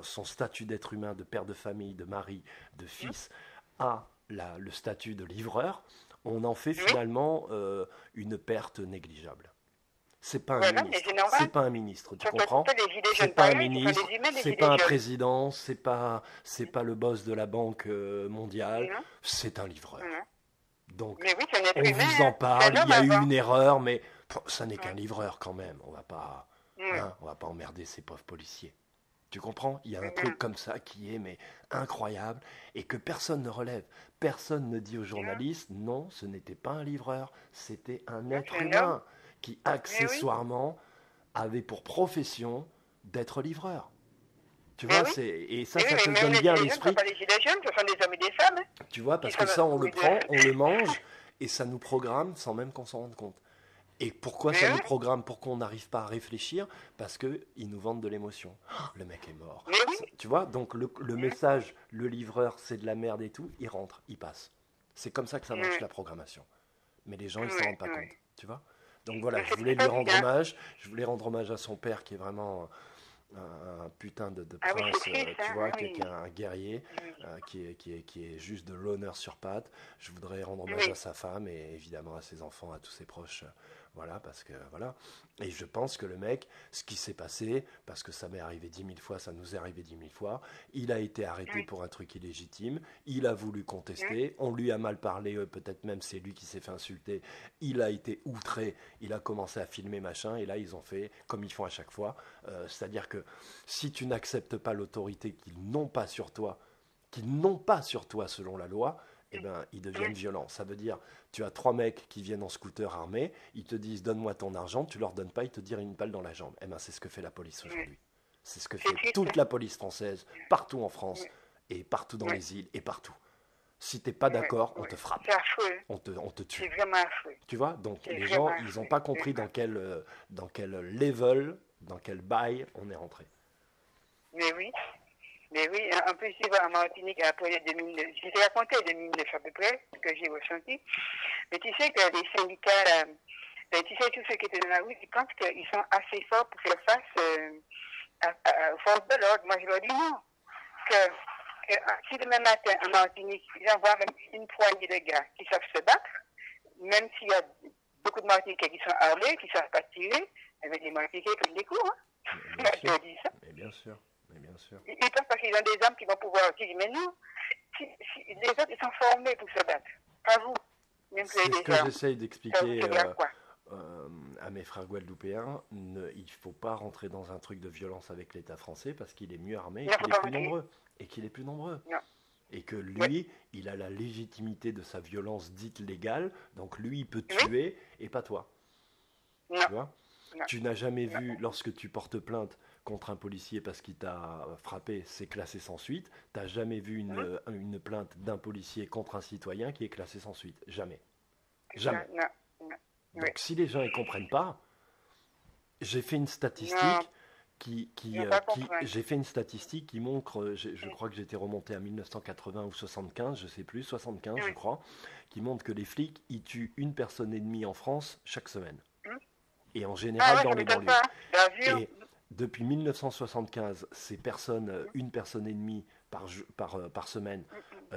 son statut d'être humain, de père de famille, de mari, de fils, à le statut de livreur, on en fait finalement une perte négligeable. C'est pas un Voilà, mais ministre. c'est normal. C'est pas un ministre, tu Ça fait comprends? tout les gilets C'est jaunes pas un pareil, ce sont ministre, des humains, les c'est gilets pas un jaunes. président, c'est pas le boss de la banque mondiale, Non, c'est un livreur. non. Donc, Mais oui, c'est un être on humain. vous en hein. C'est parle, un il y a homme eu avant. une erreur, mais ça n'est qu'un livreur quand même. On va pas, Mm. on va pas emmerder ces pauvres policiers. Tu comprends? Il y a un Mm. truc comme ça qui est mais incroyable et que personne ne relève. Personne ne dit aux journalistes non, ce n'était pas un livreur, c'était un être c'est un humain homme. qui accessoirement avait pour profession d'être livreur. Tu Mais vois, oui. et ça Mais oui, te mais même donne les bien gilets jaunes, ce ne l'esprit. sont pas les gilets jaunes, ce sont des hommes et des femmes. hein. Tu vois, parce Ils que sont ça, on le oui, prend, on le mange et ça nous programme sans même qu'on s'en rende compte. Et pourquoi ça Mais nous oui. programme? Pourquoi on n'arrive pas à réfléchir? Parce qu'ils nous vendent de l'émotion. Oh, le mec est mort. Mais oui. Tu vois, donc le message, le livreur, c'est de la merde et tout, il rentre, il passe. C'est comme ça que ça marche la programmation. Mais les gens, ils s'en rendent pas compte. Tu vois? Donc voilà, Mais je c'est voulais lui pas rendre bien. hommage. Je voulais rendre hommage à son père qui est vraiment un putain de Ah oui, prince, c'est triste, tu hein, vois, ah qui oui. est un guerrier, qui est juste de l'honneur sur pattes. Je voudrais rendre hommage Oui. à sa femme et évidemment à ses enfants, à tous ses proches. Voilà, parce que voilà. Et je pense que le mec, ce qui s'est passé, parce que ça m'est arrivé 10 000 fois, ça nous est arrivé 10 000 fois, il a été arrêté Oui. pour un truc illégitime, il a voulu contester, on lui a mal parlé, peut-être même c'est lui qui s'est fait insulter, il a été outré, il a commencé à filmer machin, et là ils ont fait comme ils font à chaque fois, c'est-à-dire que si tu n'acceptes pas l'autorité qu'ils n'ont pas sur toi selon la loi, eh ben, ils deviennent violents. Ça veut dire, tu as 3 mecs qui viennent en scooter armés, ils te disent donne-moi ton argent, tu leur donnes pas, ils te tirent une balle dans la jambe. Eh ben, c'est ce que fait la police aujourd'hui. C'est ce que fait toute la police française, partout en France, et partout dans les îles, et partout. Si t'es pas d'accord, on te frappe. C'est affreux. On te tue. C'est vraiment affreux. Tu vois? Donc C'est les gens, vraiment ils n'ont affreux. pas compris dans quel level, dans quel bail on est rentré. Mais oui. Mais oui, en plus, je vois en Martinique, après 2009, je t'ai raconté 2009 à peu près, ce que j'ai ressenti. Mais tu sais que les syndicats, tu sais, tous ceux qui étaient dans la rue, ils pensent qu'ils sont assez forts pour faire face aux forces de l'ordre. Moi, je leur dis non. Que si demain matin, en Martinique, ils envoient même une poignée de gars qui savent se battre, même s'il y a beaucoup de Martiniquais qui sont armés, qui ne savent pas tirer, eh bien, les Martiniquais prennent des coups. Hein. Mais bien Je sûr. te dis ça. Mais bien sûr. Mais bien sûr. Ils pensent parce qu'ils ont des armes qui vont pouvoir tirer. Mais non, les autres, ils sont formés pour se battre. Pas vous. Même C'est ce que j'essaye d'expliquer quoi. à mes frères guadeloupéens. Il ne faut pas rentrer dans un truc de violence avec l'État français parce qu'il est mieux armé et Non, qu'il faut est pas plus rentrer. nombreux. Et qu'il est plus nombreux. Non. Et que lui, il a la légitimité de sa violence dite légale. Donc lui, il peut tuer et pas toi. Non. Tu vois? Non. Tu n'as jamais vu, lorsque tu portes plainte contre un policier parce qu'il t'a frappé, c'est classé sans suite. Tu n'as jamais vu une plainte d'un policier contre un citoyen qui est classée sans suite. Jamais. Jamais. Non. Donc si les gens ne comprennent pas, j'ai fait une statistique j'ai fait une statistique qui montre, je crois que j'étais remonté à 1980 ou 75, je sais plus, 75 je crois, qui montre que les flics, ils tuent une personne et demie en France chaque semaine. Et en général dans les banlieues. Et depuis 1975, ces personnes, une personne et demie par semaine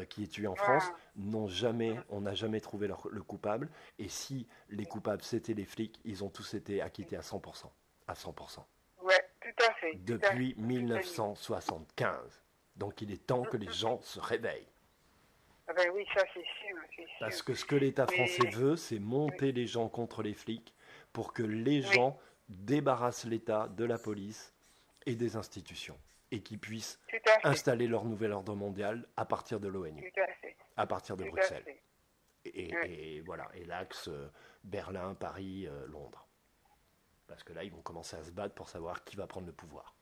qui est tuée en France, on n'a jamais trouvé le coupable. Et si les coupables c'était les flics, ils ont tous été acquittés à 100%. À 100%. Ouais, tout à fait. Depuis 1975. Donc il est temps que les gens se réveillent. Ah ben oui, ça c'est sûr. Parce que ce que l'État français veut, c'est monter les gens contre les flics pour que les gens débarrassent l'État de la police et des institutions et qu'ils puissent installer leur nouvel ordre mondial à partir de l'ONU, à partir de Bruxelles. Et voilà, et l'axe Berlin, Paris, Londres. Parce que là, ils vont commencer à se battre pour savoir qui va prendre le pouvoir.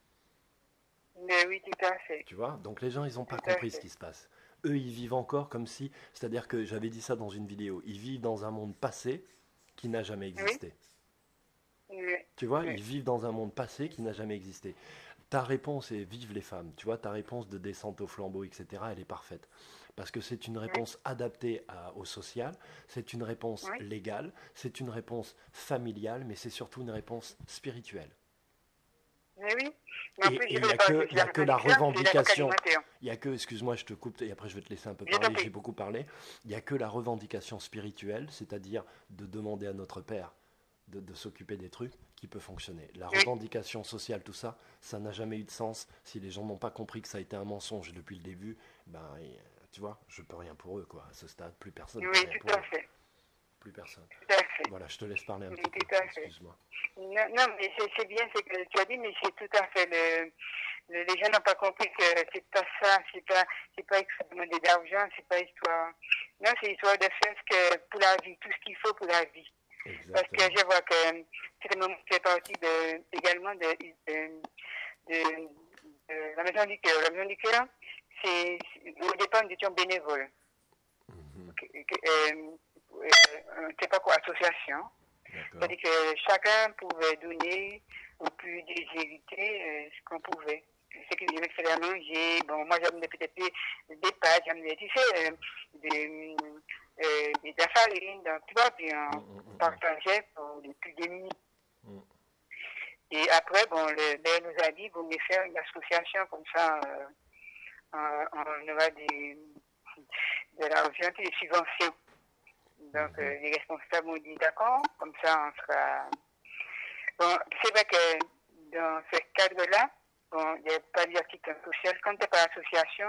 Mais oui, tout à fait. Tu vois? Donc les gens, ils n'ont pas compris ce qui se passe. Eux, ils vivent encore comme si... C'est-à-dire que j'avais dit ça dans une vidéo. Ils vivent dans un monde passé qui n'a jamais existé. Tu vois? Ils vivent dans un monde passé qui n'a jamais existé. ta réponse est vive les femmes. Tu vois, ta réponse de descente au flambeau, etc., elle est parfaite. Parce que c'est une réponse adaptée au social, c'est une réponse Oui. légale, c'est une réponse familiale, mais c'est surtout une réponse spirituelle. Mais oui. Mais en Et plus, il je n'y vais a pas que, il y a que la revendication. alimentaire. Il y a que, excuse-moi, je te coupe et après je vais te laisser un peu Je t'en parler, prie. j'ai beaucoup parlé. Il n'y a que la revendication spirituelle, c'est-à-dire de demander à notre Père de s'occuper des trucs qui peut fonctionner. La Oui. revendication sociale, tout ça, ça n'a jamais eu de sens. Si les gens n'ont pas compris que ça a été un mensonge depuis le début, ben, tu vois, je peux rien pour eux, quoi. À ce stade, plus personne peut Oui, rien tout pour à eux. fait. Plus personne. Tout à fait. Voilà, je te laisse parler un Oui, petit peu. tout à fait. Excuse-moi. Non, non, mais c'est bien ce que tu as dit, mais c'est tout à fait les gens n'ont pas compris que c'est pas ça, c'est pas histoire de demander d'argent, c'est pas histoire. Non, c'est histoire de faire ce que pour la vie, tout ce qu'il faut pour la vie. Parce que Exactement. je vois que c'est le moment qui fait partie également de la maison du cœur. La maison du cœur, au départ, nous étions bénévoles. C'est pas quoi, association. D'accord. C'est-à-dire que chacun pouvait donner au plus déshérité ce qu'on pouvait. Ce qui me faisait à manger, bon, moi j'amenais peut-être des pâtes, j'amenais, tu sais, de la farine, donc, tu vois, puis on partageait pour les plus démunis. Et après, bon, le maire nous a dit, vous voulez faire une association comme ça, on aura de l'argent, des subventions. Donc, les responsables m'ont dit, d'accord, comme ça, on sera... Bon, c'est vrai que dans ce cadre-là, bon, il n'y a pas d'article social. Quand tu n'es pas association,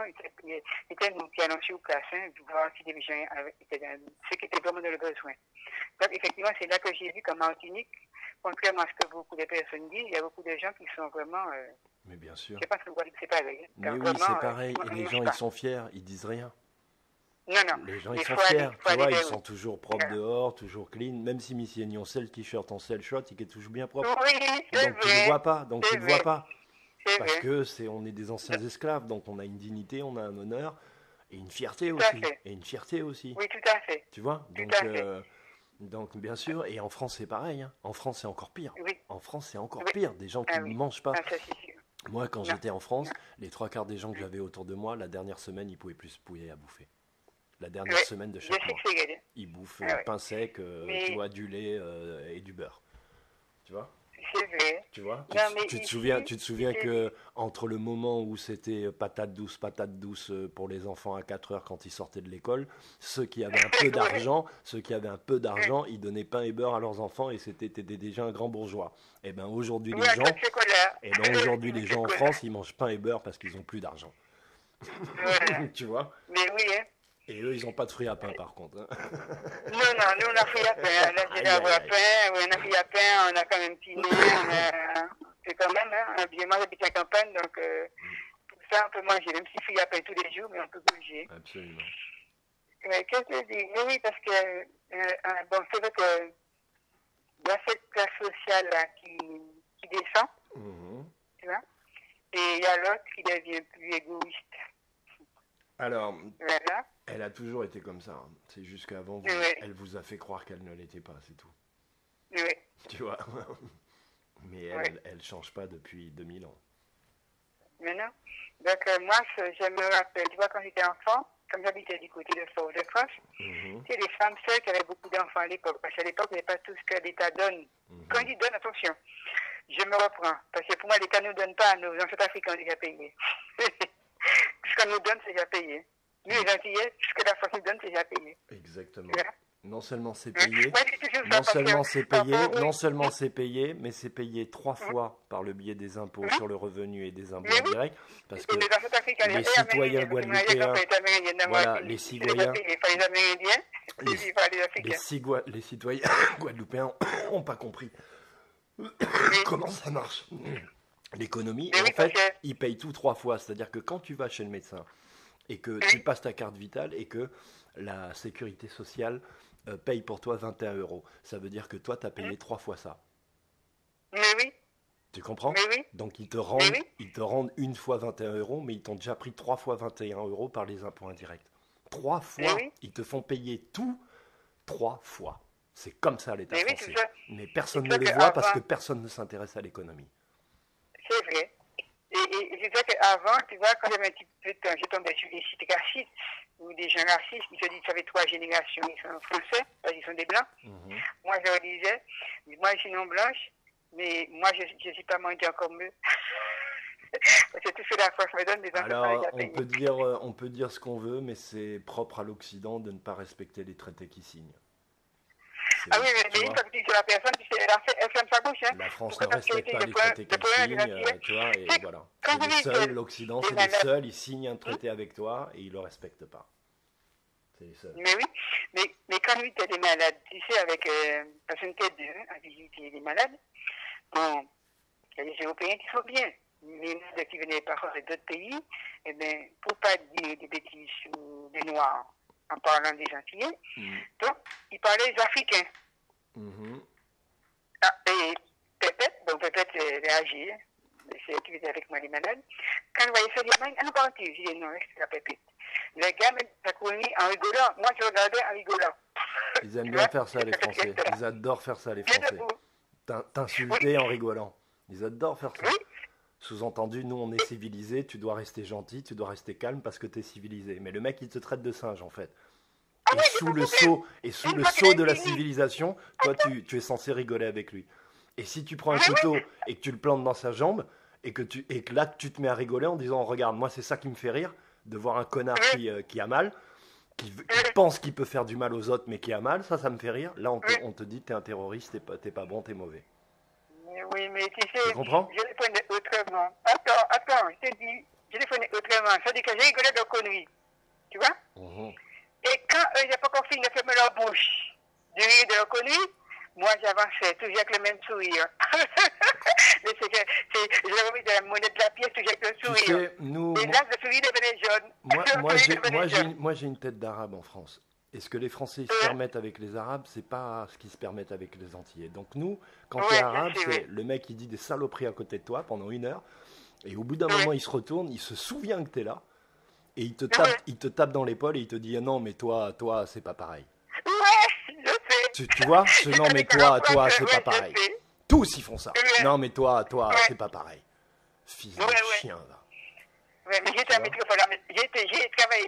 c'était nous qui allons sur place, hein, pour voir si les gens étaient ceux qui étaient vraiment dans le besoin. Donc, effectivement, c'est là que j'ai vu qu'en Martinique, contrairement à ce que beaucoup de personnes disent, il y a beaucoup de gens qui sont vraiment... Mais bien sûr. je pense que c'est pareil. Mais oui, vraiment, c'est pareil. Et les gens, ils sont fiers, ils disent rien. Non, non. Les gens, ils sont fiers. Tu vois, ils sont toujours propres dehors, toujours clean. Même si Missy Aignan, c'est le t-shirt, on sait le shot, il est toujours bien propre. Oui, c'est donc tu ne le vois pas. Donc tu le vois pas. C'est Parce vrai. que on est des anciens esclaves, donc on a une dignité, on a un honneur et une fierté aussi. Et une fierté aussi. Oui, tout à fait. Tu vois. Donc bien sûr. Et en France c'est pareil. Hein. En France c'est encore pire. Oui. En France c'est encore pire. Des gens qui ne mangent pas. Ah, ça, c'est sûr. Moi, quand j'étais en France, les 3/4 des gens que j'avais autour de moi, la dernière semaine, ils pouvaient plus se pouiller à bouffer. La dernière semaine de chaque mois. Ils bouffent pain sec, tu vois, du lait et du beurre. Tu vois? C'est vrai. Tu vois? Non, Tu te souviens que entre le moment où c'était patate douce pour les enfants à 4 heures quand ils sortaient de l'école, ceux qui avaient un peu d'argent, ils donnaient pain et beurre à leurs enfants et c'était déjà un grand bourgeois. Et ben aujourd'hui les gens en France, ils mangent pain et beurre parce qu'ils ont plus d'argent. Voilà. Tu vois? Mais oui, hein. Et eux, ils n'ont pas de fruits à pain, par contre. Hein. Non, nous, on a fruits à pain. Là, j'ai d'avoir pain. Oui, on a fruits à pain. On a quand même petit nez. C'est quand même, hein. Bien, moi, j'habite à la campagne, donc pour ça, on peut manger. Même si fruits à pain tous les jours, mais on peut bouger. Absolument. Qu'est-ce que je dis? Oui, parce que, bon, c'est vrai que il y a cette classe sociale-là qui descend, tu vois, et il y a l'autre qui devient plus égoïste. Alors, voilà. Elle a toujours été comme ça. Hein. C'est juste qu'avant, elle vous a fait croire qu'elle ne l'était pas, c'est tout. Oui. Tu vois. Mais elle change pas depuis 2000 ans. Mais non. Donc, moi, je me rappelle, tu vois, quand j'étais enfant, comme j'habitais du côté de Fort-de-France, c'est les femmes seules qui avaient beaucoup d'enfants à l'époque. Parce qu'à l'époque, il n'y avait pas tout ce que l'État donne. Quand il donne, attention, je me reprends. Parce que pour moi, l'État ne nous donne pas à nos ancêtres africains déjà payés. Tout ce qu'on nous donne, c'est déjà payé. Nous, les Antillais, tout ce que la France nous donne, c'est déjà payé. Exactement. Non seulement c'est payé, non seulement c'est payé, mais c'est payé 3 fois par le biais des impôts sur le revenu et des impôts indirects, parce que les citoyens guadeloupéens, voilà, les citoyens guadeloupéens n'ont pas compris comment ça marche. L'économie, en fait, ils payent tout 3 fois, c'est-à-dire que quand tu vas chez le médecin et que tu passes ta carte vitale et que la sécurité sociale paye pour toi 21 €. Ça veut dire que toi, tu as payé 3 fois ça. Mais oui. Tu comprends? Mais oui. Donc, ils te rendent une fois 21 €, mais ils t'ont déjà pris 3 fois 21 € par les impôts indirects. 3 fois, ils te font payer tout 3 fois. C'est comme ça l'État français. Mais personne ne le voit parce que personne ne s'intéresse à l'économie. C'est vrai. Et Et c'est vrai qu'avant, tu vois, quand j'avais un petit peu de temps, je tombais sur des sites racistes, ou des gens racistes qui se disent que ça fait 3 générations, ils sont français, parce qu'ils sont des blancs. Moi, je leur disais, moi, je suis non blanche, mais moi, je ne suis pas mondial comme eux. Parce que tout ce que la France me donne, des enfants Alors, on peut dire ce qu'on veut, mais c'est propre à l'Occident de ne pas respecter les traités qui signent. Ah oui, mais une fois que tu dis sur la personne, tu sais, elle ferme sa bouche. Hein. La France ne respecte pas les traités qu'elle signe, tu vois, et voilà. C'est les seuls, l'Occident, c'est les seuls, ils signent un traité avec toi et ils ne le respectent pas. C'est les seuls. Mais oui, mais quand lui, tu as des malades, tu sais, avec personne qui est deux, à visiter les malades, bon, il y a des Européens qui sont bien. Mais nous, qui venaient parfois d'autres pays, eh bien, pour ne pas dire des bêtises sur les Noirs en parlant des Antillais, donc, ils parlaient des Africains. Ah, et peut-être réagir, c'est qui était avec moi les malades. Quand vous voyez ça, les mains, encore je dis non, c'est la pépite. Les gars, ça courait en rigolant. Moi, je regardais en rigolant. Ils aiment bien faire ça, les Français. Ils adorent faire ça, les Français. T'insulter en rigolant. Ils adorent faire ça. Sous-entendu, nous, on est civilisés, tu dois rester gentil, tu dois rester calme parce que tu es civilisé. Mais le mec, il te traite de singe, en fait. Et sous le sceau de la civilisation, toi, tu es censé rigoler avec lui. Et si tu prends un couteau et que tu le plantes dans sa jambe, et que là, tu te mets à rigoler en disant, regarde, moi, c'est ça qui me fait rire, de voir un connard qui a mal, qui pense qu'il peut faire du mal aux autres, mais qui a mal, ça me fait rire. Là, on te dit, t'es un terroriste, t'es pas bon, t'es mauvais. Oui, mais tu sais, tu comprends? Je les prenais autrement. Attends, je te dis, je les prenais autrement. Ça veut dire que j'ai rigolé de conneries. Tu vois? Et quand j'ai pas encore fini de fermer leur bouche, de rire de leur conneries, moi j'avançais, toujours avec le même sourire. Mais je leur remis de la monnaie de la pièce, toujours avec le sourire. Tu sais, nous. Et là, le sourire devenait jaune. Moi, j'ai une tête d'arabe en France. Et ce que les Français se permettent avec les Arabes, c'est pas ce qu'ils se permettent avec les Antillais. Donc nous, quand tu es arabe, c'est le mec qui dit des saloperies à côté de toi pendant 1 heure, et au bout d'un moment, il se retourne, il se souvient que tu es là, et il te tape dans l'épaule et il te dit non, mais toi, c'est pas pareil. Ouais, je sais. Tu vois? Non, mais toi, c'est pas pareil. Tous ils font ça. Non, mais toi, c'est pas pareil. Fils de chien, là. Ouais, mais j'ai travaillé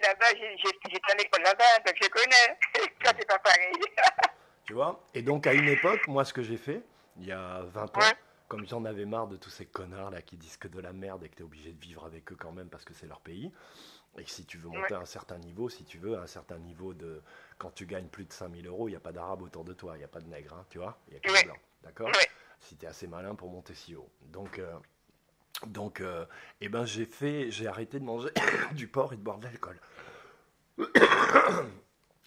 là-bas, j'étais à l'école là-bas, donc je connais. Ça, c'est pas pareil. Tu vois? Et donc, à une époque, moi, ce que j'ai fait, il y a 20 ans, comme j'en avais marre de tous ces connards là qui disent que de la merde et que tu es obligé de vivre avec eux quand même parce que c'est leur pays, et que si tu veux monter à un certain niveau, de. Quand tu gagnes plus de 5000 euros, il n'y a pas d'arabe autour de toi, il n'y a pas de nègre, hein, tu vois? Il n'y a que des blancs. D'accord? Si tu es assez malin pour monter si haut. Donc, j'ai arrêté de manger du porc et de boire de l'alcool.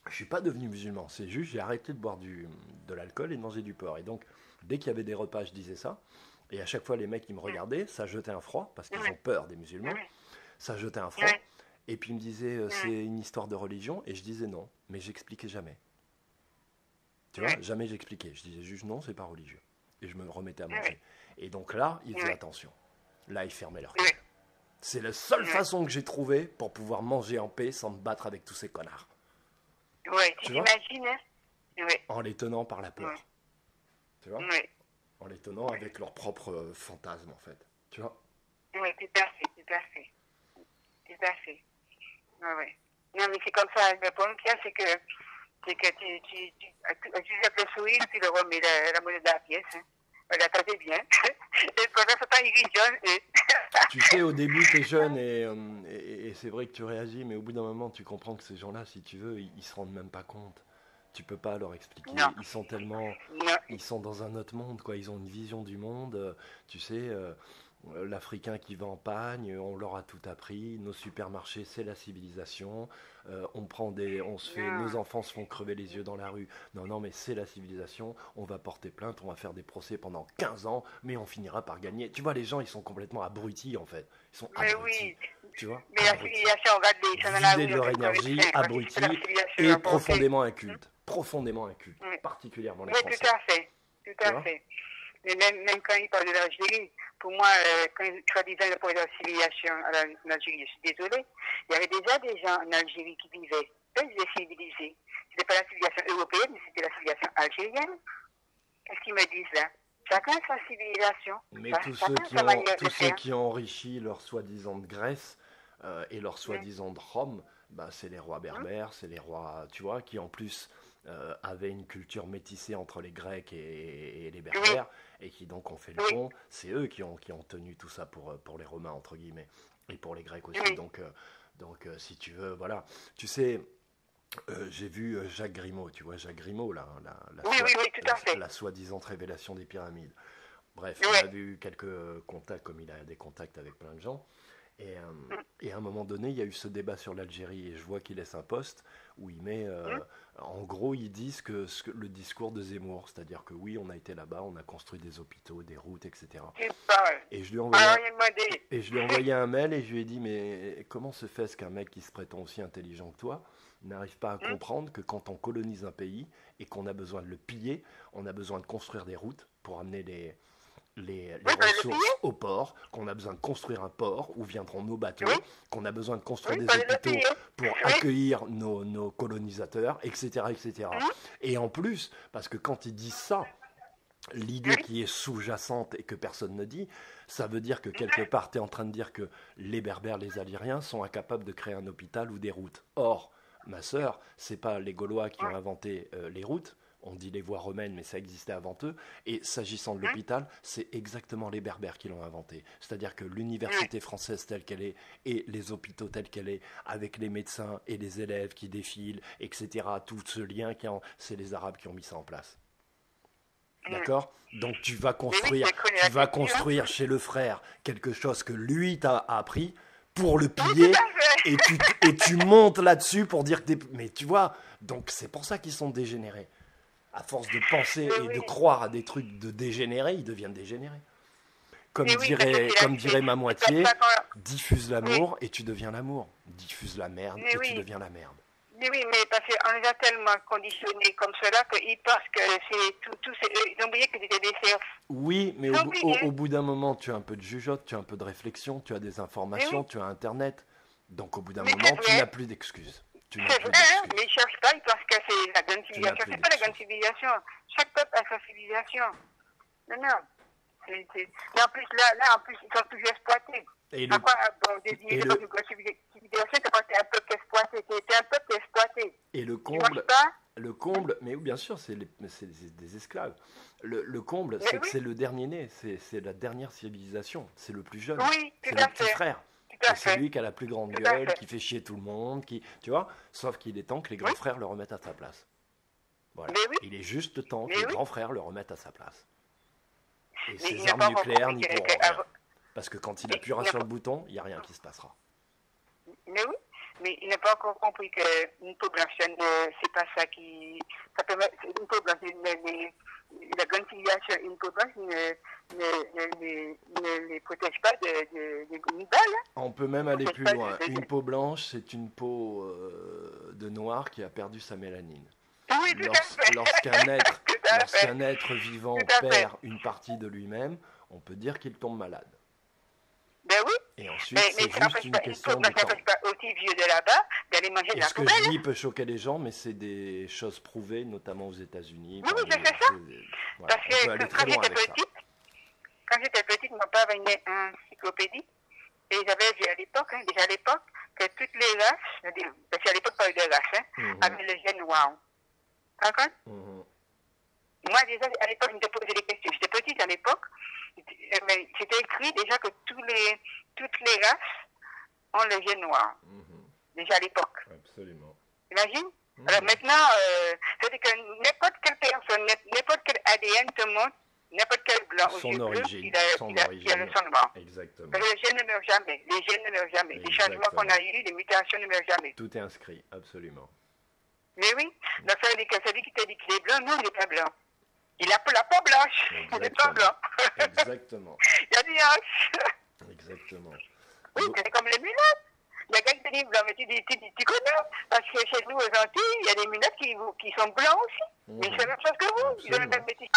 Je suis pas devenu musulman, c'est juste j'ai arrêté de boire de l'alcool et de manger du porc. Et donc, dès qu'il y avait des repas, je disais ça. Et à chaque fois, les mecs, ils me regardaient, ça jetait un froid, parce qu'ils ont peur des musulmans. Ça jetait un froid. Et puis, ils me disaient, c'est une histoire de religion. Et je disais non, mais j'expliquais jamais. Tu vois, jamais j'expliquais. Je disais juste non, c'est pas religieux. Et je me remettais à manger. Et donc là, ils faisaient attention. Là, ils fermaient leur gueule. C'est la seule façon que j'ai trouvée pour pouvoir manger en paix sans me battre avec tous ces connards. Ouais, tu t'imagines, hein? En les tenant par la peur. Tu vois? En les tenant avec leur propre fantasme, en fait. Tu vois? Oui, tout à fait. Ouais. Non, mais c'est comme ça. Le problème qu'il y a, c'est que tu as le sourire, tu le remets la monnaie de la pièce. Hein. Voilà, ça c'est bien. Et pendant ce temps, il rigole. Tu sais, au début, tu es jeune et c'est vrai que tu réagis, mais au bout d'un moment, tu comprends que ces gens-là, si tu veux, ils se rendent même pas compte. Tu peux pas leur expliquer. Non. Ils sont tellement... Ils sont dans un autre monde, quoi. Ils ont une vision du monde. Tu sais, l'Africain qui va en pagne, on leur a tout appris. Nos supermarchés, c'est la civilisation. Nos enfants se font crever les yeux dans la rue. Non, mais c'est la civilisation. On va porter plainte, on va faire des procès pendant 15 ans, mais on finira par gagner. Tu vois, les gens, ils sont complètement abrutis, en fait. Ils sont abrutis. Tu vois? Mais la civilisation, regarde, vidés de leur énergie, abrutis et profondément incultes. Profondément incultes, particulièrement les Français. Tout à fait. Mais même quand ils parlent de l'Algérie, pour moi, quand soi-disant pour la civilisation en Algérie, je suis désolée, il y avait déjà des gens en Algérie qui vivaient. Eux, ils étaient civilisés. C'était pas la civilisation européenne, mais c'était la civilisation algérienne. Qu'est-ce qu'ils me disent là? Chacun sa civilisation. Mais Chacun tous ceux sa manière de tous ceux faire. qui ont enrichi leur soi-disant de Grèce et leur soi-disant de Rome, bah, c'est les rois berbères, c'est les rois, tu vois, qui en plus avaient une culture métissée entre les Grecs et les Berbères, et qui donc ont fait le pont. C'est eux qui ont tenu tout ça pour les Romains, entre guillemets, et pour les Grecs aussi. Oui. Donc si tu veux, voilà. Tu sais, j'ai vu Jacques Grimaud, tu vois, Jacques Grimaud, là, Oui, tout à fait. la soi-disant révélation des pyramides. Bref, Oui. il avait eu quelques contacts, comme il a des contacts avec plein de gens. Et à un moment donné, il y a eu ce débat sur l'Algérie, et je vois qu'il laisse un post où il met, en gros, ils disent que le discours de Zemmour, c'est-à-dire que oui, on a été là-bas, on a construit des hôpitaux, des routes, etc. C'est pareil. Et je lui ai envoyé un mail et je lui ai dit, mais comment se fait-ce qu'un mec qui se prétend aussi intelligent que toi n'arrive pas à comprendre que quand on colonise un pays et qu'on a besoin de le piller, on a besoin de construire des routes pour amener les ressources au port, qu'on a besoin de construire un port où viendront nos bateaux, qu'on a besoin de construire des hôpitaux pour accueillir nos colonisateurs, etc. etc. Et en plus, parce que quand ils disent ça, l'idée qui est sous-jacente et que personne ne dit, ça veut dire que quelque part, tu es en train de dire que les Berbères, les Algériens sont incapables de créer un hôpital ou des routes. Or, ma sœur, c'est pas les Gaulois qui ont inventé les routes, on dit les voies romaines, mais ça existait avant eux. Et s'agissant de l'hôpital, c'est exactement les Berbères qui l'ont inventé. C'est-à-dire que l'université française telle qu'elle est, et les hôpitaux tels qu'elle est, avec les médecins et les élèves qui défilent, etc., tout ce lien, c'est les Arabes qui ont mis ça en place. D'accord ? Donc tu vas construire chez le frère quelque chose que lui t'a appris pour le piller, et tu montes là-dessus pour dire que mais tu vois, donc c'est pour ça qu'ils sont dégénérés. À force de penser et de croire à des trucs de dégénérés, ils deviennent dégénérés. Comme dirait ma moitié, diffuse l'amour et tu deviens l'amour. Diffuse la merde et tu deviens la merde. Mais oui, mais parce qu'on les a tellement conditionnés comme cela qu'ils pensent que c'est tout ils ont oublié que c'était des cerfs. Oui, mais au bout d'un moment, tu as un peu de jugeote, tu as un peu de réflexion, tu as des informations, tu as Internet. Donc au bout d'un moment, tu n'as plus d'excuses. C'est vrai, mais ils ne cherchent pas, ils pensent que c'est la grande civilisation. C'est pas la grande civilisation. Chaque peuple a sa civilisation. Non. Mais en plus, là, ils sont toujours exploités. Et une grande civilisation, c'est quand c'est un peuple exploité. C'est un peuple exploité. Et le comble, mais oui, bien sûr, c'est des esclaves. Le comble, c'est que c'est le dernier né, c'est la dernière civilisation, c'est le plus jeune, c'est le petit frère. C'est lui qui a la plus grande gueule, qui fait chier tout le monde, tu vois. Sauf qu'il est temps que les grands frères le remettent à sa place. Voilà. Il est juste temps que les grands frères le remettent à sa place. Et ces armes nucléaires n'y pourront rien. Parce que quand il appuiera sur le bouton, il n'y a rien qui se passera. Mais oui, mais il n'a pas encore compris qu'une peau blanche, c'est pas ça qui... Ça peut mettre une peau blanche, la grande civilisation, une peau blanche ne les protège pas d'une balle. On peut même aller plus loin. Une peau blanche, c'est une peau de noir qui a perdu sa mélanine. Oui, lorsqu'un être vivant perd une partie de lui-même, on peut dire qu'il tombe malade. Ben oui. Et ensuite, c'est juste une question de temps. Ça ne pas aussi vieux de là-bas d'aller manger de la poubelle. Ce que je dis peut choquer les gens, mais c'est des choses prouvées, notamment aux États-Unis. Oui, je sais ça. Voilà, parce que quand j'étais petite, mon père avait une encyclopédie. Et j'avais vu déjà à l'époque, que toutes les races, parce qu'à l'époque, pas eu de race, avaient le gène noir. D'accord? Moi, déjà, à l'époque, je me posais des questions. J'étais petite à l'époque, mais c'était écrit déjà que toutes les races ont le gène noir. Déjà à l'époque. Absolument. Imagine? Alors maintenant, c'est-à-dire que n'importe quelle personne, n'importe quel ADN te montre, n'importe quel blanc ou yeux bleus, il a le sang noir. Exactement. Parce que les gènes ne meurent jamais. Les gènes ne meurent jamais. Les changements qu'on a eus, les mutations ne meurent jamais. Tout est inscrit, absolument. Mais oui, donc ça veut dire que celui qui t'a dit qu'il est blanc, non, il n'est pas blanc. Il a la peau blanche, il n'est pas blanc. Exactement. Il y a nuance. Exactement. Oui, c'est comme les lunettes. Il y a quelqu'un qui dit blanc, mais tu connais. Parce que chez nous, aux Antilles, il y a des lunettes qui sont blancs aussi. Mais c'est la même chose que vous. Absolument. Ils ont le même métier.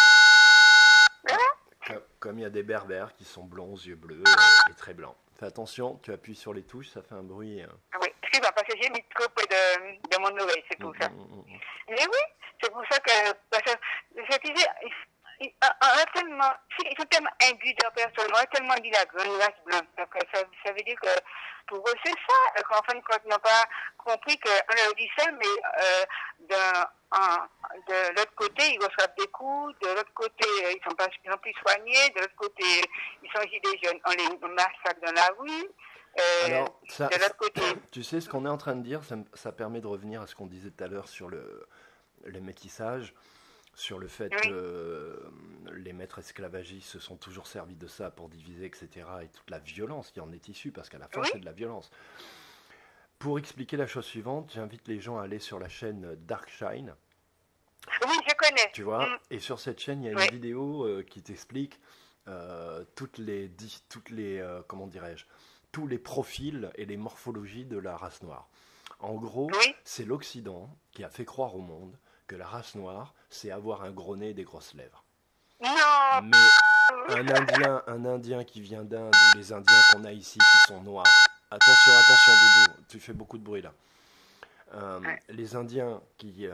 Comme il y a des berbères qui sont blonds aux yeux bleus et très blancs. Fais attention, tu appuies sur les touches, ça fait un bruit. Oui, excuse-moi, parce que j'ai mis trop près de mon oreille, c'est pour ça. Mais oui, c'est pour ça que je disais, on a tellement tellement, ils sont tellement imbus de leur personne, on a tellement dit la grande race blanche. Donc, ça veut dire que pour eux, c'est ça. Qu'en fin de compte, ils n'ont pas compris qu'on leur dit ça, mais de l'autre côté, ils reçoivent des coups, de l'autre côté, ils sont plus soignés, de l'autre côté, ils sont gilets jaunes, on les massacre dans la rue. Alors, ça, de l'autre côté. tu sais, ce qu'on est en train de dire, ça permet de revenir à ce qu'on disait tout à l'heure sur le métissage, sur le fait que les maîtres esclavagistes se sont toujours servis de ça pour diviser, etc., et toute la violence qui en est issue, parce qu'à la fin, c'est de la violence. Pour expliquer la chose suivante, j'invite les gens à aller sur la chaîne Darkshine. Oui, je connais. Tu vois, et sur cette chaîne, il y a une vidéo qui t'explique toutes les comment dirais-je, tous les profils et les morphologies de la race noire. En gros, c'est l'Occident qui a fait croire au monde que la race noire, c'est avoir un gros nez et des grosses lèvres. Non. Mais un Indien qui vient d'Inde, ou les Indiens qu'on a ici qui sont noirs. Attention, Doudou, tu fais beaucoup de bruit là. Les Indiens qui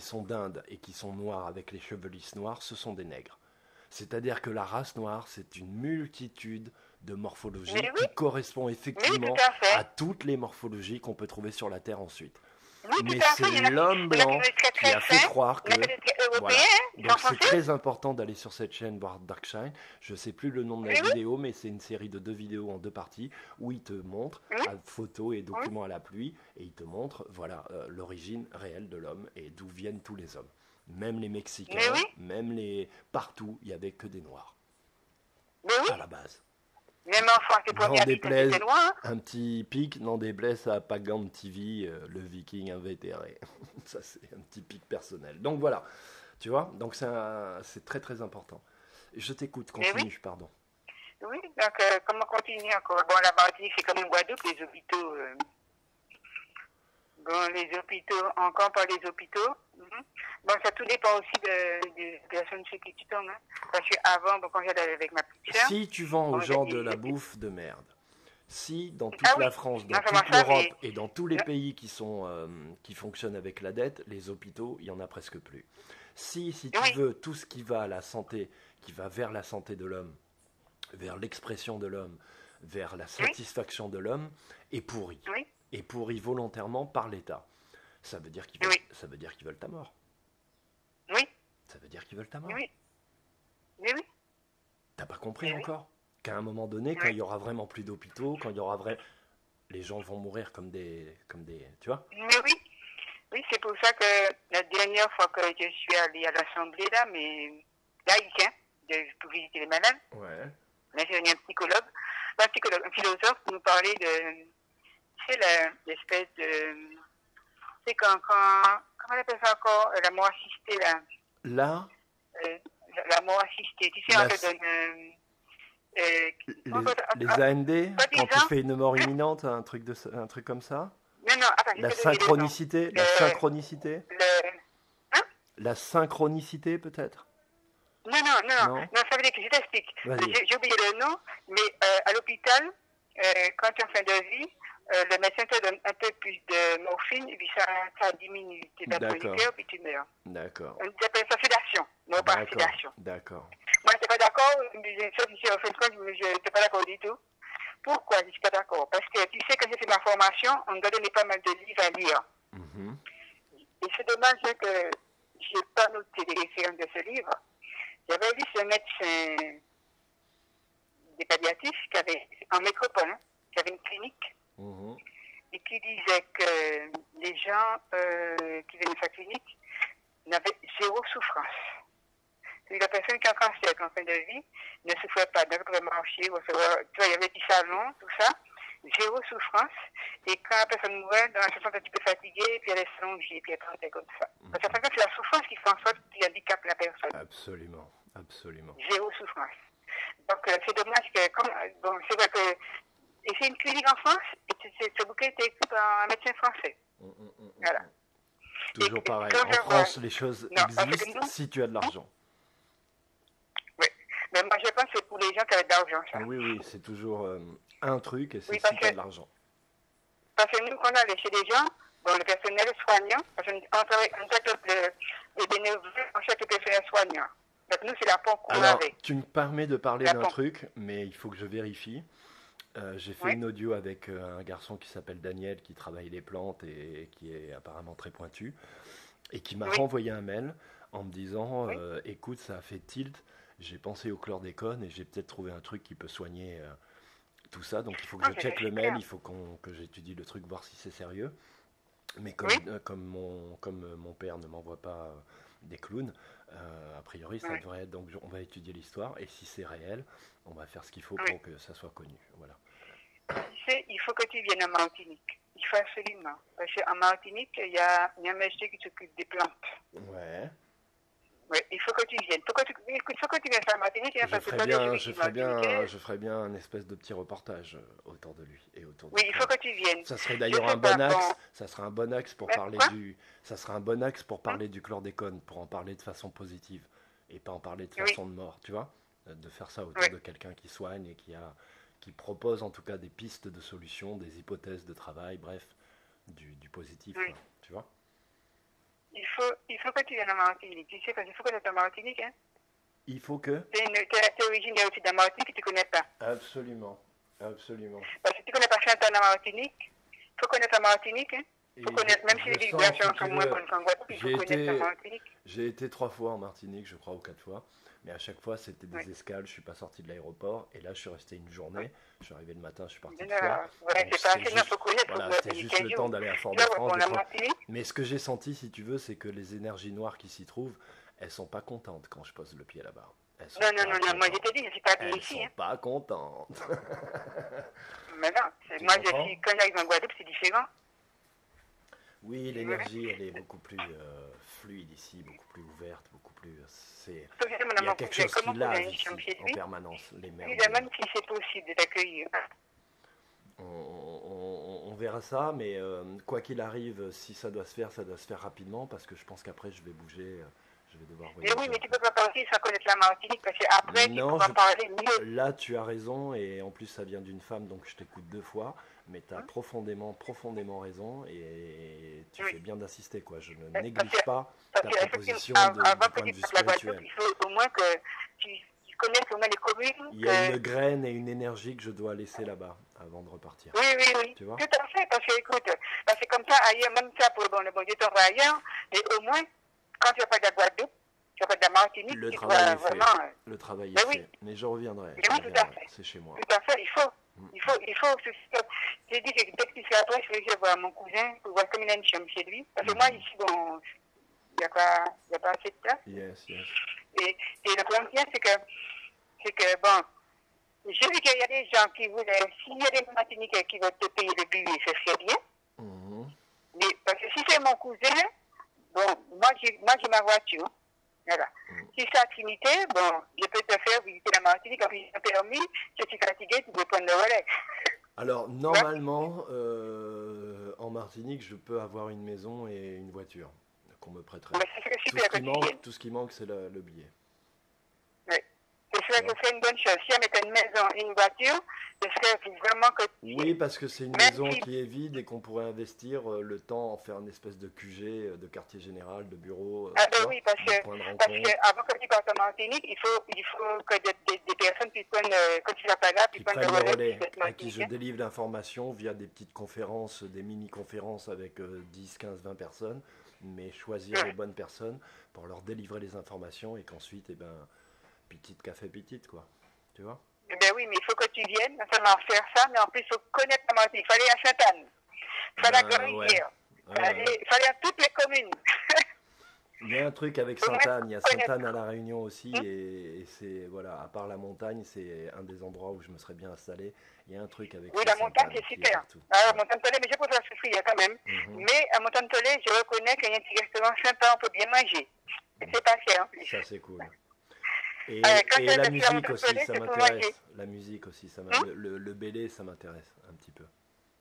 sont d'Inde et qui sont noirs avec les cheveux lisses noirs, ce sont des nègres. C'est-à-dire que la race noire, c'est une multitude de morphologies qui correspond effectivement à toutes les morphologies qu'on peut trouver sur la Terre ensuite. Mais c'est l'homme blanc qui a fait croire que... Voilà. Donc c'est très important d'aller sur cette chaîne voir Darkshine. Je ne sais plus le nom de la vidéo, mais c'est une série de 2 vidéos en 2 parties où il te montre, à photos et documents à la pluie, et il te montre l'origine réelle de l'homme et d'où viennent tous les hommes. Même les Mexicains, même les... Partout, il n'y avait que des Noirs. À la base. Même en France, c'est pour déplaise, un petit pic, n'en déplaise à Pagan TV, le viking invétéré. Ça, c'est un petit pic personnel. Donc voilà, tu vois, donc c'est très très important. Je t'écoute, continue, pardon. Oui, donc comment continuer encore? Bon, la Martinique, c'est comme une Guadeloupe, les hôpitaux. Bon, les hôpitaux, encore par les hôpitaux. Bon, ça tout dépend aussi des personnes chez qui tu tombes. Hein. Parce qu'avant, quand j'allais avec ma petite soeur... Si tu vends aux gens de la bouffe de merde, si dans toute la France, dans toute l'Europe et dans tous les pays qui fonctionnent avec la dette, les hôpitaux, il n'y en a presque plus. Si tu veux tout ce qui va à la santé, qui va vers la santé de l'homme, vers l'expression de l'homme, vers la satisfaction de l'homme, est pourri. Est pourri volontairement par l'État. Ça veut dire qu'ils veulent ta mort. Oui. Ça veut dire qu'ils veulent ta mort. Oui. T'as pas compris encore qu'à un moment donné, quand il y aura vraiment plus d'hôpitaux, quand il y aura les gens vont mourir comme des, tu vois. Oui, c'est pour ça que la dernière fois que je suis allée à l'Assemblée là, mais laïque, pour visiter les malades. Là, j'ai venu un psychologue, un philosophe pour nous parler de, tu sais, l'espèce de, c'est comment on appelle ça encore, la mort assistée là. La mort assistée, tu sais, on te donne... les AND, quand tu fais une mort imminente, un truc comme ça. Non, attends, la synchronicité, la synchronicité peut-être. Non, ça veut dire que je t'explique. J'ai oublié le nom, mais à l'hôpital, quand tu es en fin de vie, le médecin te donne un peu plus de morphine, et puis ça diminue tes battements du cœur, puis tu meurs. D'accord. On appelle ça sédation, non pas sédation. D'accord. Moi, je n'étais pas d'accord, en fait, je n'étais pas d'accord du tout. Pourquoi je ne suis pas d'accord? Parce que tu sais, quand j'ai fait ma formation, on me donnait pas mal de livres à lire. Et c'est dommage que je n'ai pas noté les références de ce livre. J'avais lu ce médecin des palliatifs qui avait, en métropole, qui avait une clinique, et qui disait que les gens qui venaient de sa clinique n'avaient 0 souffrance. La personne qui a un cancer en fin de vie ne souffrait pas, donc pouvait marcher, tu vois, il y avait du salon, tout ça, 0 souffrance, et quand la personne mourait, elle se sentait un petit peu fatiguée, puis elle s'allongeait, puis elle partait comme ça. Parce que c'est la souffrance qui fait en sorte qu'il handicape la personne. Absolument. 0 souffrance. Donc c'est dommage que, c'est vrai que, et c'est une clinique en France, et ce bouquin était écrit par un médecin français. Voilà. Toujours pareil, en France, les choses existent si tu as de l'argent. Mais moi, je pense que c'est pour les gens qui avaient de l'argent, ça. Oui, c'est toujours un truc, et c'est si tu as de l'argent. Parce que nous, quand on allait chez des gens, le personnel soignant, parce qu'on traite les bénévoles, on cherche le personnel soignant. Donc nous, c'est la pompe qu'on Alors, avait. tu me permets de parler La d'un pompe. truc, mais il faut que je vérifie. J'ai fait Oui, une audio avec un garçon qui s'appelle Daniel, qui travaille les plantes et qui est apparemment très pointu, et qui m'a oui, renvoyé un mail en me disant oui. écoute, ça a fait tilt, j'ai pensé au chlordécone et j'ai peut-être trouvé un truc qui peut soigner tout ça, donc il faut que Ah, je c'est check le mail, super. il faut que j'étudie le truc, voir si c'est sérieux. Mais Oui, comme mon père ne m'envoie pas des clowns, a priori ça oui, devrait être. Donc on va étudier l'histoire et si c'est réel, on va faire ce qu'il faut oui. pour que ça soit connu. Voilà. Tu sais, il faut que tu viennes en Martinique. Il faut absolument. Parce qu'en Martinique, il y a un monsieur qui s'occupe des plantes. Ouais. Oui, il faut que tu viennes. Il faut que tu viennes en Martinique, hein, parce que toi, les Je juifs ferais bien, martiniquais. je ferais bien un espèce de petit reportage autour de lui et autour Oui, des il faut plantes. que tu viennes. Ça serait Je d'ailleurs un sais pas, bon bon. axe. Ça serait un bon axe pour Mais parler quoi? ça serait un bon axe pour Hein? parler du chlordécone, pour en parler de façon positive et pas en parler de Oui, façon de mort, tu vois? De faire ça oui, autour de quelqu'un qui soigne et qui propose en tout cas des pistes de solutions, des hypothèses de travail, bref, du positif, oui. quoi, tu vois? Il faut que tu viennes en Martinique. Tu sais, parce qu'il faut connaître la Martinique, hein. Il faut que. T'es originaire aussi de la Martinique et tu ne connais pas. Absolument, absolument. Parce que tu ne connais pas Chantal en Martinique. Il faut connaître la Martinique, hein. Il Et faut connaître, même si je les sens, si vibrations tu sont moins veux, bonnes qu'en Guadeloupe, il faut j'ai connaître la été, Martinique. j'ai été 3 fois en Martinique, je crois, ou 4 fois. Mais à chaque fois, c'était Oui. des escales. Je suis pas sorti de l'aéroport. Et là, je suis resté une journée. Je suis arrivé le matin, je suis parti le Non, soir. ouais, Donc c'est pas c'était assez, non, il juste, faut connaître, il faut voilà, c'était venir juste 15 le temps jours. d'aller à Tu vas voir Fort-de-France. pour la Martinique. Mais ce que j'ai senti, si tu veux, c'est que les énergies noires qui s'y trouvent, elles sont pas contentes quand je pose le pied là-bas. Elles sont Non, non, pas non, non, moi je contentes. t'ai dit, je ne suis pas bien Elles ici, sont hein. pas contentes. Mais non, Tu moi je comprends? suis, quand j'arrive en Guadeloupe, c'est différent. Oui, Oui. l'énergie, elle est beaucoup plus fluide ici, beaucoup plus ouverte, beaucoup plus. Sauf que Il y a quelque chose qui comment on a lave une chambre ici chez en lui, permanence. Les il merveilles. demande si c'est possible de t'accueillir. On verra ça, mais quoi qu'il arrive, si ça doit se faire rapidement, parce que je pense qu'après je vais bouger, je vais devoir Mais oui, voyager mais un tu peu. peux pas partir sans connaître la Martinique, parce qu'après, tu Non, pourras parler mieux. là tu as raison, et en plus ça vient d'une femme, donc je t'écoute 2 fois, mais tu as Hein. profondément raison, et tu Oui. fais bien d'insister, quoi. Je ne Parce néglige pas ta qu'effectivement, proposition avant du que point de tu vue fasses la Guadeloupe, spirituel. il faut au moins que tu connaisses au moins les communes. Il y a une graine et une énergie que je dois laisser là-bas avant de repartir. Oui, oui, oui. Tu vois? Tout à fait, parce que écoute, parce que comme ça, ailleurs, même ça, pour le bon Dieu, t'en vas ailleurs, mais au moins, quand tu vas pas de la Guadeloupe, tu vas pas de la Martinique, Le tu travail dois est fait. vraiment. Le travail Mais est oui, fait. Mais je reviendrai. mais Je oui, tout à reviendrai. fait. C'est chez moi. Tout à fait, il faut. Mm. J'ai dit que dès que tu seras prêt, je vais voir mon cousin pour voir comme il a une chambre chez lui. Parce que moi, ici, bon, il n'y a pas assez de place. Yes, yes. Et le problème qu'il y a, c'est que, bon, j'ai vu qu'il y a des gens qui voulaient, s'il y a des Martiniquais qui veulent te payer le billet, ce serait bien. Mhm. Mais parce que si c'est mon cousin, bon, moi j'ai ma voiture. Voilà. Si c'est à Trinité, bon, je peux te faire visiter la Martinique, quand j'ai un permis, je suis fatigué, tu peux prendre le relais. Alors, normalement, en Martinique, je peux avoir une maison et une voiture qu'on me prêterait. Mais ce serait super que tu viennes. Tout ce qui manque, c'est le billet. Oui. Ce serait une bonne chose. Si elle mettait une maison et une voiture, ce serait vraiment que tu Oui, viennes. parce que c'est une Même maison si- qui est vide et qu'on pourrait investir le temps en faire une espèce de QG, de quartier général, de bureau, Ah tu ben vois, oui, parce de point de que rencontre, avant que tu partes en Martinique, il faut que des personnes puissent prendre, quand tu vas pas là, qui puissent prendre prennent le le relais relais, de cette à qui je Martinique. délivre l'information via des petites conférences, des mini-conférences avec 10, 15, 20 personnes, mais choisir les bonnes personnes pour leur délivrer les informations et qu'ensuite, eh ben, petite café, petite, quoi. Tu vois? Eh ben oui, mais il faut que tu viennes, non seulement faire ça, mais en plus, il faut connaître la Martinique. Il fallait à Sainte-Anne, il fallait à Ben, Grand-Rivière, ouais. il fallait à toutes les communes. Il y a un truc avec Faut même Sainte-Anne, il y a connaître. Sainte-Anne à La Réunion aussi, et c'est, voilà, à part la montagne, c'est un des endroits où je me serais bien installé. Il y a un truc avec Oui, ce la montagne, Sainte-Anne c'est qui est super. partout. Ah, la montagne Tolé, mais je préfère souffrir quand même. Mhm. Mais à montagne Tolé, je reconnais qu'il y a un petit restaurant sympa, on peut bien manger. Et c'est pas cher en plus. Ça, c'est cool. Et, Quand et tu as la fait la musique montagne aussi, Tolé, ça c'est pour m'intéresse. manger. La musique aussi, Hein? le bélé, ça m'intéresse un petit peu.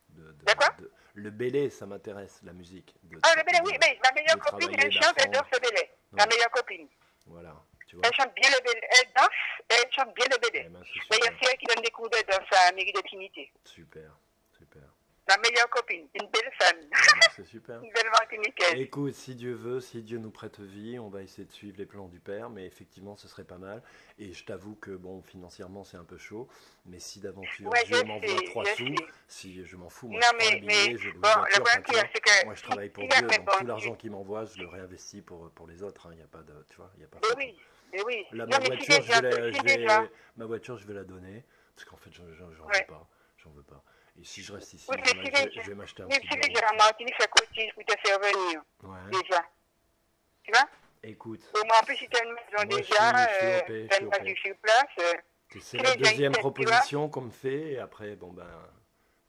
De quoi? Le bélé, ça m'intéresse, la musique. Ah, le Bélé, oui, mais ma meilleure de copine, travailler, elle chante, elle danse d'apprendre. le Bélé. Ma Ouais. meilleure copine. Voilà, tu vois. Elle chante bien le Bélé. Elle danse et elle chante bien le Eh Bélé. ben, c'est D'ailleurs, super, c'est elle qui donne des cours de danse à la mairie de Trinité. super, super. Ma meilleure copine, une belle femme. C'est super. Une belle Martiniquaise. Écoute, si Dieu veut, si Dieu nous prête vie, on va essayer de suivre les plans du Père, mais effectivement, ce serait pas mal. Et je t'avoue que, bon, financièrement, c'est un peu chaud, mais si d'aventure Ouais, Dieu m'envoie 3 je sous, sais. si je m'en fous, moi, Non, je prends un billet, je loue une bon, le voiture, point enfin, tu vois, c'est que moi, je travaille pour si Dieu, après, donc bon, tout l'argent qu'il m'envoie, je le réinvestis pour les autres, il n'y a pas de, tu vois, il n'y a pas mais photo. oui, mais oui. Là, Non, ma mais si voiture, déjà, si déjà. ma voiture, je vais la donner, parce qu'en fait, j'en veux Ouais. pas, j'en veux pas. Et si je reste ici, Oui, mais si déjà. je vais m'acheter un Même petit si bureau. déjà en Martinique, ça cotise pour te faire venir. Ouais. Déjà. Tu vois? Écoute, Au moins, en plus, si tu as une maison moi, déjà, je suis OP, je tu as suis une OP. voiture sur place. C'est Si la les gens, deuxième ils t'aident, proposition qu'on me fait, et après, bon ben,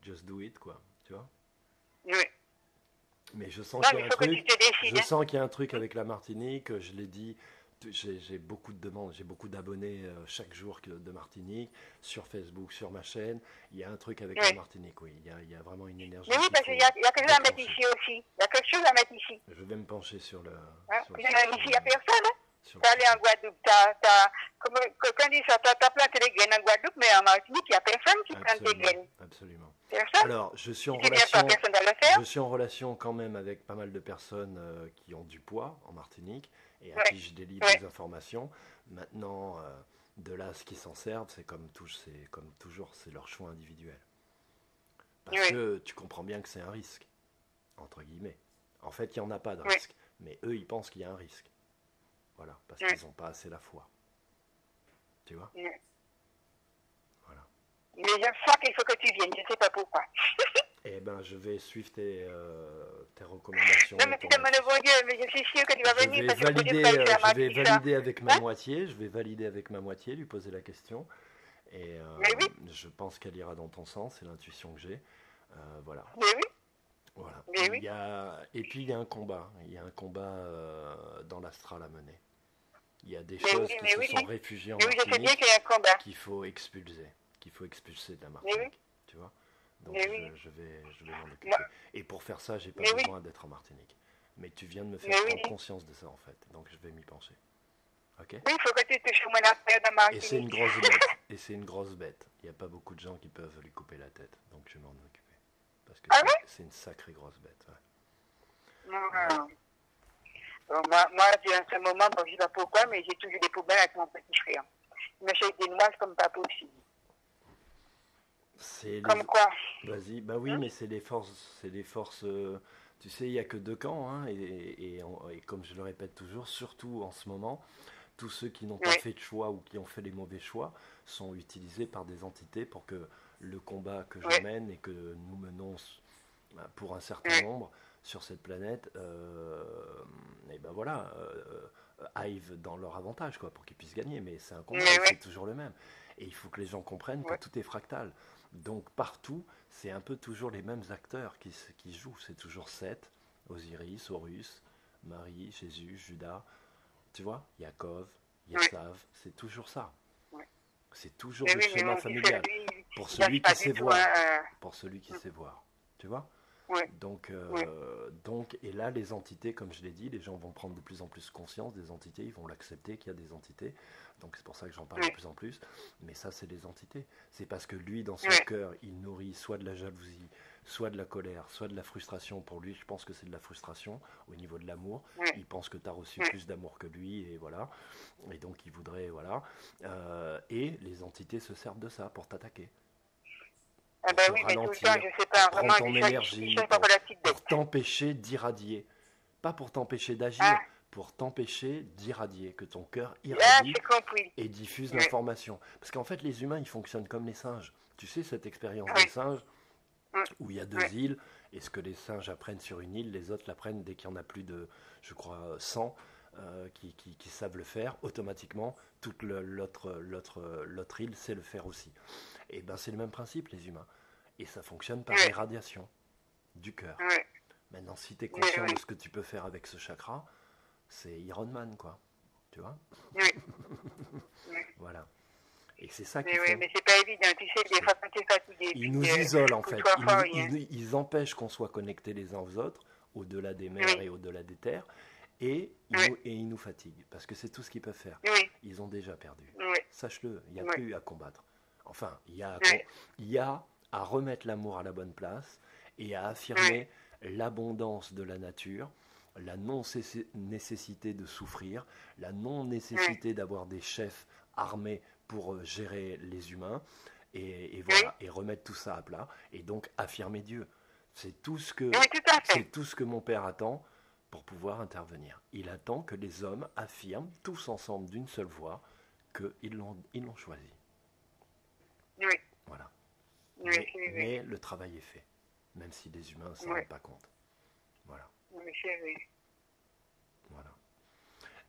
just do it, quoi, tu vois. tu vois? Oui. Mais je sens Non, qu'il y mais a il un faut que tu truc, te décides. je Hein. sens qu'il y a un truc avec la Martinique, je l'ai dit, j'ai beaucoup de demandes, j'ai beaucoup d'abonnés chaque jour de Martinique, sur Facebook, sur ma chaîne, il y a un truc avec la Oui. Martinique, oui, il y a vraiment une énergie Mais oui, qu'il parce faut qu'il y a quelque chose à mettre déclencher. ici aussi. Il y a quelque chose à mettre ici. Je vais me pencher sur le... Hein? sur le- Ici, il n'y a personne. Hein? sur le Tu allé en sujet. Guadeloupe, quand on dit ça, tu as planté les graines en Guadeloupe, mais en Martinique, il n'y a personne qui plante des graines. Absolument. Personne. Alors, je suis en Si tu viens pas, relation... personne va le faire. Je suis en relation quand même avec pas mal de personnes qui ont du poids en Martinique et à Ouais. qui je délivre Ouais. des informations. Maintenant, de là à ce qu'ils s'en servent, c'est comme toujours, c'est leur choix individuel. Parce Oui. que tu comprends bien que c'est un risque, entre guillemets. En fait, il n'y en a pas de Oui. risque, mais eux, ils pensent qu'il y a un risque. Voilà, parce Oui. qu'ils n'ont pas assez la foi. Tu vois? Oui. Voilà. Mais je sens qu'il faut que tu viennes, je ne sais pas pourquoi. Eh ben, je vais suivre tes recommandations. Non, et mais tu ton demandes au bon Dieu, mais je suis sûre que tu vas venir parce que le bon Dieu valider, va le faire je vais Martinique, ça. valider avec ma Hein? moitié. Je vais valider avec ma moitié, lui poser la question. Et Mais oui. je pense qu'elle ira dans ton sens. C'est l'intuition que j'ai. Voilà. Mais oui. Voilà. Mais oui. Et puis il y a un combat. Il y a un combat dans l'astral à mener. Il y a des Mais choses oui, qui mais se oui. sont réfugiées en Mais oui, je sais bien Martinique qu'il y a un combat. qu'il faut expulser. De la Mais Martinique. oui. Tu vois? Donc Mais oui. je vais m'en occuper. Moi- Et pour faire ça, j'ai pas Mais oui. besoin d'être en Martinique. Mais tu viens de me faire Mais oui. prendre conscience de ça en fait. Donc je vais m'y pencher. Ok? Oui, il faut que tu touches au moins l'affaire de Et c'est une Martinique. grosse bête. Et c'est une grosse bête. Il n'y a pas beaucoup de gens qui peuvent lui couper la tête. Donc je vais m'en occuper. Parce que Ah ouais? c'est une sacrée grosse bête. Ouais. Non. Bon, moi, en ce moment, bon, je ne sais pas pourquoi, mais j'ai toujours des problèmes avec mon petit frère. Il m'achète des noises comme pas possible. C'est Comme les... quoi? Vas-y, bah oui, mais c'est les forces. Tu sais, il n'y a que deux camps, hein, et comme je le répète toujours, surtout en ce moment, tous ceux qui n'ont pas Oui. fait de choix ou qui ont fait les mauvais choix sont utilisés par des entités pour que le combat que je Oui. mène et que nous menons pour un certain Oui. nombre sur cette planète, et ben voilà, aillent dans leur avantage, quoi, pour qu'ils puissent gagner. Mais c'est un combat, Mais et oui. c'est toujours le même. Et il faut que les gens comprennent que Oui. tout est fractal. Donc partout, c'est un peu toujours les mêmes acteurs qui jouent. C'est toujours Seth, Osiris, Horus, Marie, Jésus, Judas, tu vois, Yaakov, Yesav, c'est toujours ça. Oui. C'est toujours Mais le oui, mais schéma mon petit familial. frère, lui, Pour il celui lâche pas qui du sait tout, voir. hein. Pour celui qui sait voir. Tu vois? Oui. Donc, Oui. et là, les entités, comme je l'ai dit, les gens vont prendre de plus en plus conscience des entités, ils vont l'accepter qu'il y a des entités. Donc c'est pour ça que j'en parle Oui. de plus en plus. Mais ça, c'est des entités. C'est parce que lui, dans son Oui. cœur, il nourrit soit de la jalousie, soit de la colère, soit de la frustration. Pour lui, je pense que c'est de la frustration au niveau de l'amour. Oui. Il pense que tu as reçu Oui. plus d'amour que lui, et voilà. Et donc, il voudrait, voilà. Et les entités se servent de ça pour t'attaquer. Ah ben oui, mais tout le temps, je sais pas, pour vraiment, prendre ton énergie, je sais pas pour la petite pour bête. t'empêcher d'irradier. Pas pour t'empêcher d'agir, Ah. pour t'empêcher d'irradier, que ton cœur Ah, irradie j'ai compris. et diffuse Oui. l'information. Parce qu'en fait, les humains, ils fonctionnent comme les singes. Tu sais, cette expérience Oui. des singes, Mm. où il y a deux Oui. îles, et ce que les singes apprennent sur une île, les autres l'apprennent dès qu'il y en a plus de, je crois, 100 qui savent le faire, automatiquement, toute l'autre île sait le faire aussi. Et ben c'est le même principe, les humains. Et ça fonctionne par Oui. irradiation du cœur. Oui. Maintenant, si tu es conscient oui. de ce que tu peux faire avec ce chakra, c'est Iron Man, quoi. Tu vois? Oui. Oui. Voilà. Et c'est ça Mais qu'ils oui, font. mais c'est pas évident. Tu sais, des fois, quand tu es fatigué. Ils puis nous que- isolent, en que fait. tu sois fort, hein. Ils empêchent qu'on soit connectés les uns aux autres, au-delà des mers Oui. et au-delà des terres, et Oui. ils nous fatiguent. Parce que c'est tout ce qu'ils peuvent faire. Oui. Ils ont déjà perdu. Oui. Sache-le, il n'y a Oui. plus à combattre. Enfin, il y a Oui. à remettre l'amour à la bonne place et à affirmer l'abondance de la nature, la non-nécessité de souffrir, la non-nécessité d'avoir des chefs armés pour gérer les humains, et voilà, et remettre tout ça à plat, et donc affirmer Dieu. C'est tout ce que, c'est tout ce que mon père attend pour pouvoir intervenir. Il attend que les hommes affirment tous ensemble d'une seule voix qu'ils l'ont choisi. Oui. Voilà. Oui, Mais le travail est fait, même si les humains ne s'en rendent pas compte. Voilà. Oui, c'est vrai. Voilà.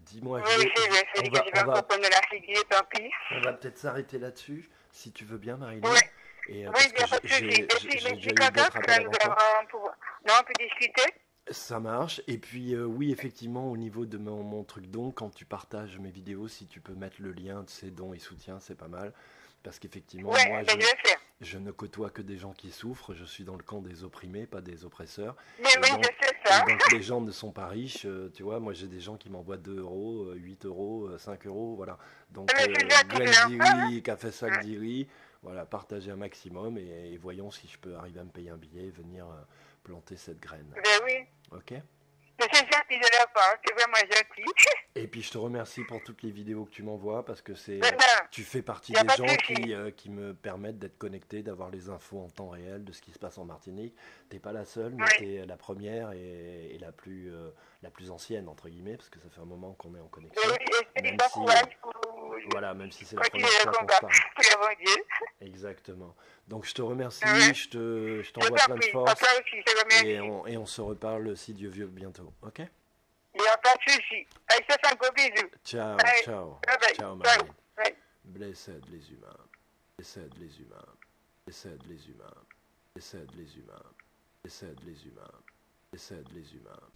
Dis-moi, Oui, c'est vrai, c'est que je vais comprendre la figure, tant pis. On va peut-être s'arrêter là-dessus, si tu veux bien, Marie-Lou. Oui. Et, Oui, parce il n'y a que pas de souci. j'ai déjà eu Quand d'autres appels nous avant toi. Non, on peut discuter. Ça marche. Et puis, oui, effectivement, au niveau de mon truc don, quand tu partages mes vidéos, si tu peux mettre le lien de ces dons et soutiens, c'est pas mal. Parce qu'effectivement, moi, je ne côtoie que des gens qui souffrent. Je suis dans le camp des opprimés, pas des oppresseurs. Mais oui, je sais ça. Et donc, les gens ne sont pas riches. Tu vois, moi, j'ai des gens qui m'envoient 2 euros, 8 euros, 5 euros. Voilà. Donc, Gwen Diri, Café Sac Diri. Voilà, partagez un maximum et voyons si je peux arriver à me payer un billet et venir planter cette graine. Ben oui. Ok? C'est gentil de leur part, c'est vraiment gentil. Et puis je te remercie pour toutes les vidéos que tu m'envoies parce que tu fais partie des gens qui me permettent d'être connecté, d'avoir les infos en temps réel de ce qui se passe en Martinique. T'es pas la seule, mais t'es la première et la plus ancienne entre guillemets parce que ça fait un moment qu'on est en connexion. Même si c'est la première fois qu'on se parle. Exactement. Donc je te remercie, je t'envoie plein de force et on se reparle si Dieu veut bientôt. Ok? Il n'y a pas de souci. Allez, je te fais un gros bisou. Ciao, Allez. ciao. Bye bye. Ciao, Marie. Bye. Blessed les humains. Blessed les humains. Blessed les humains. Blessed les humains. Blessed les humains. Blessed les humains.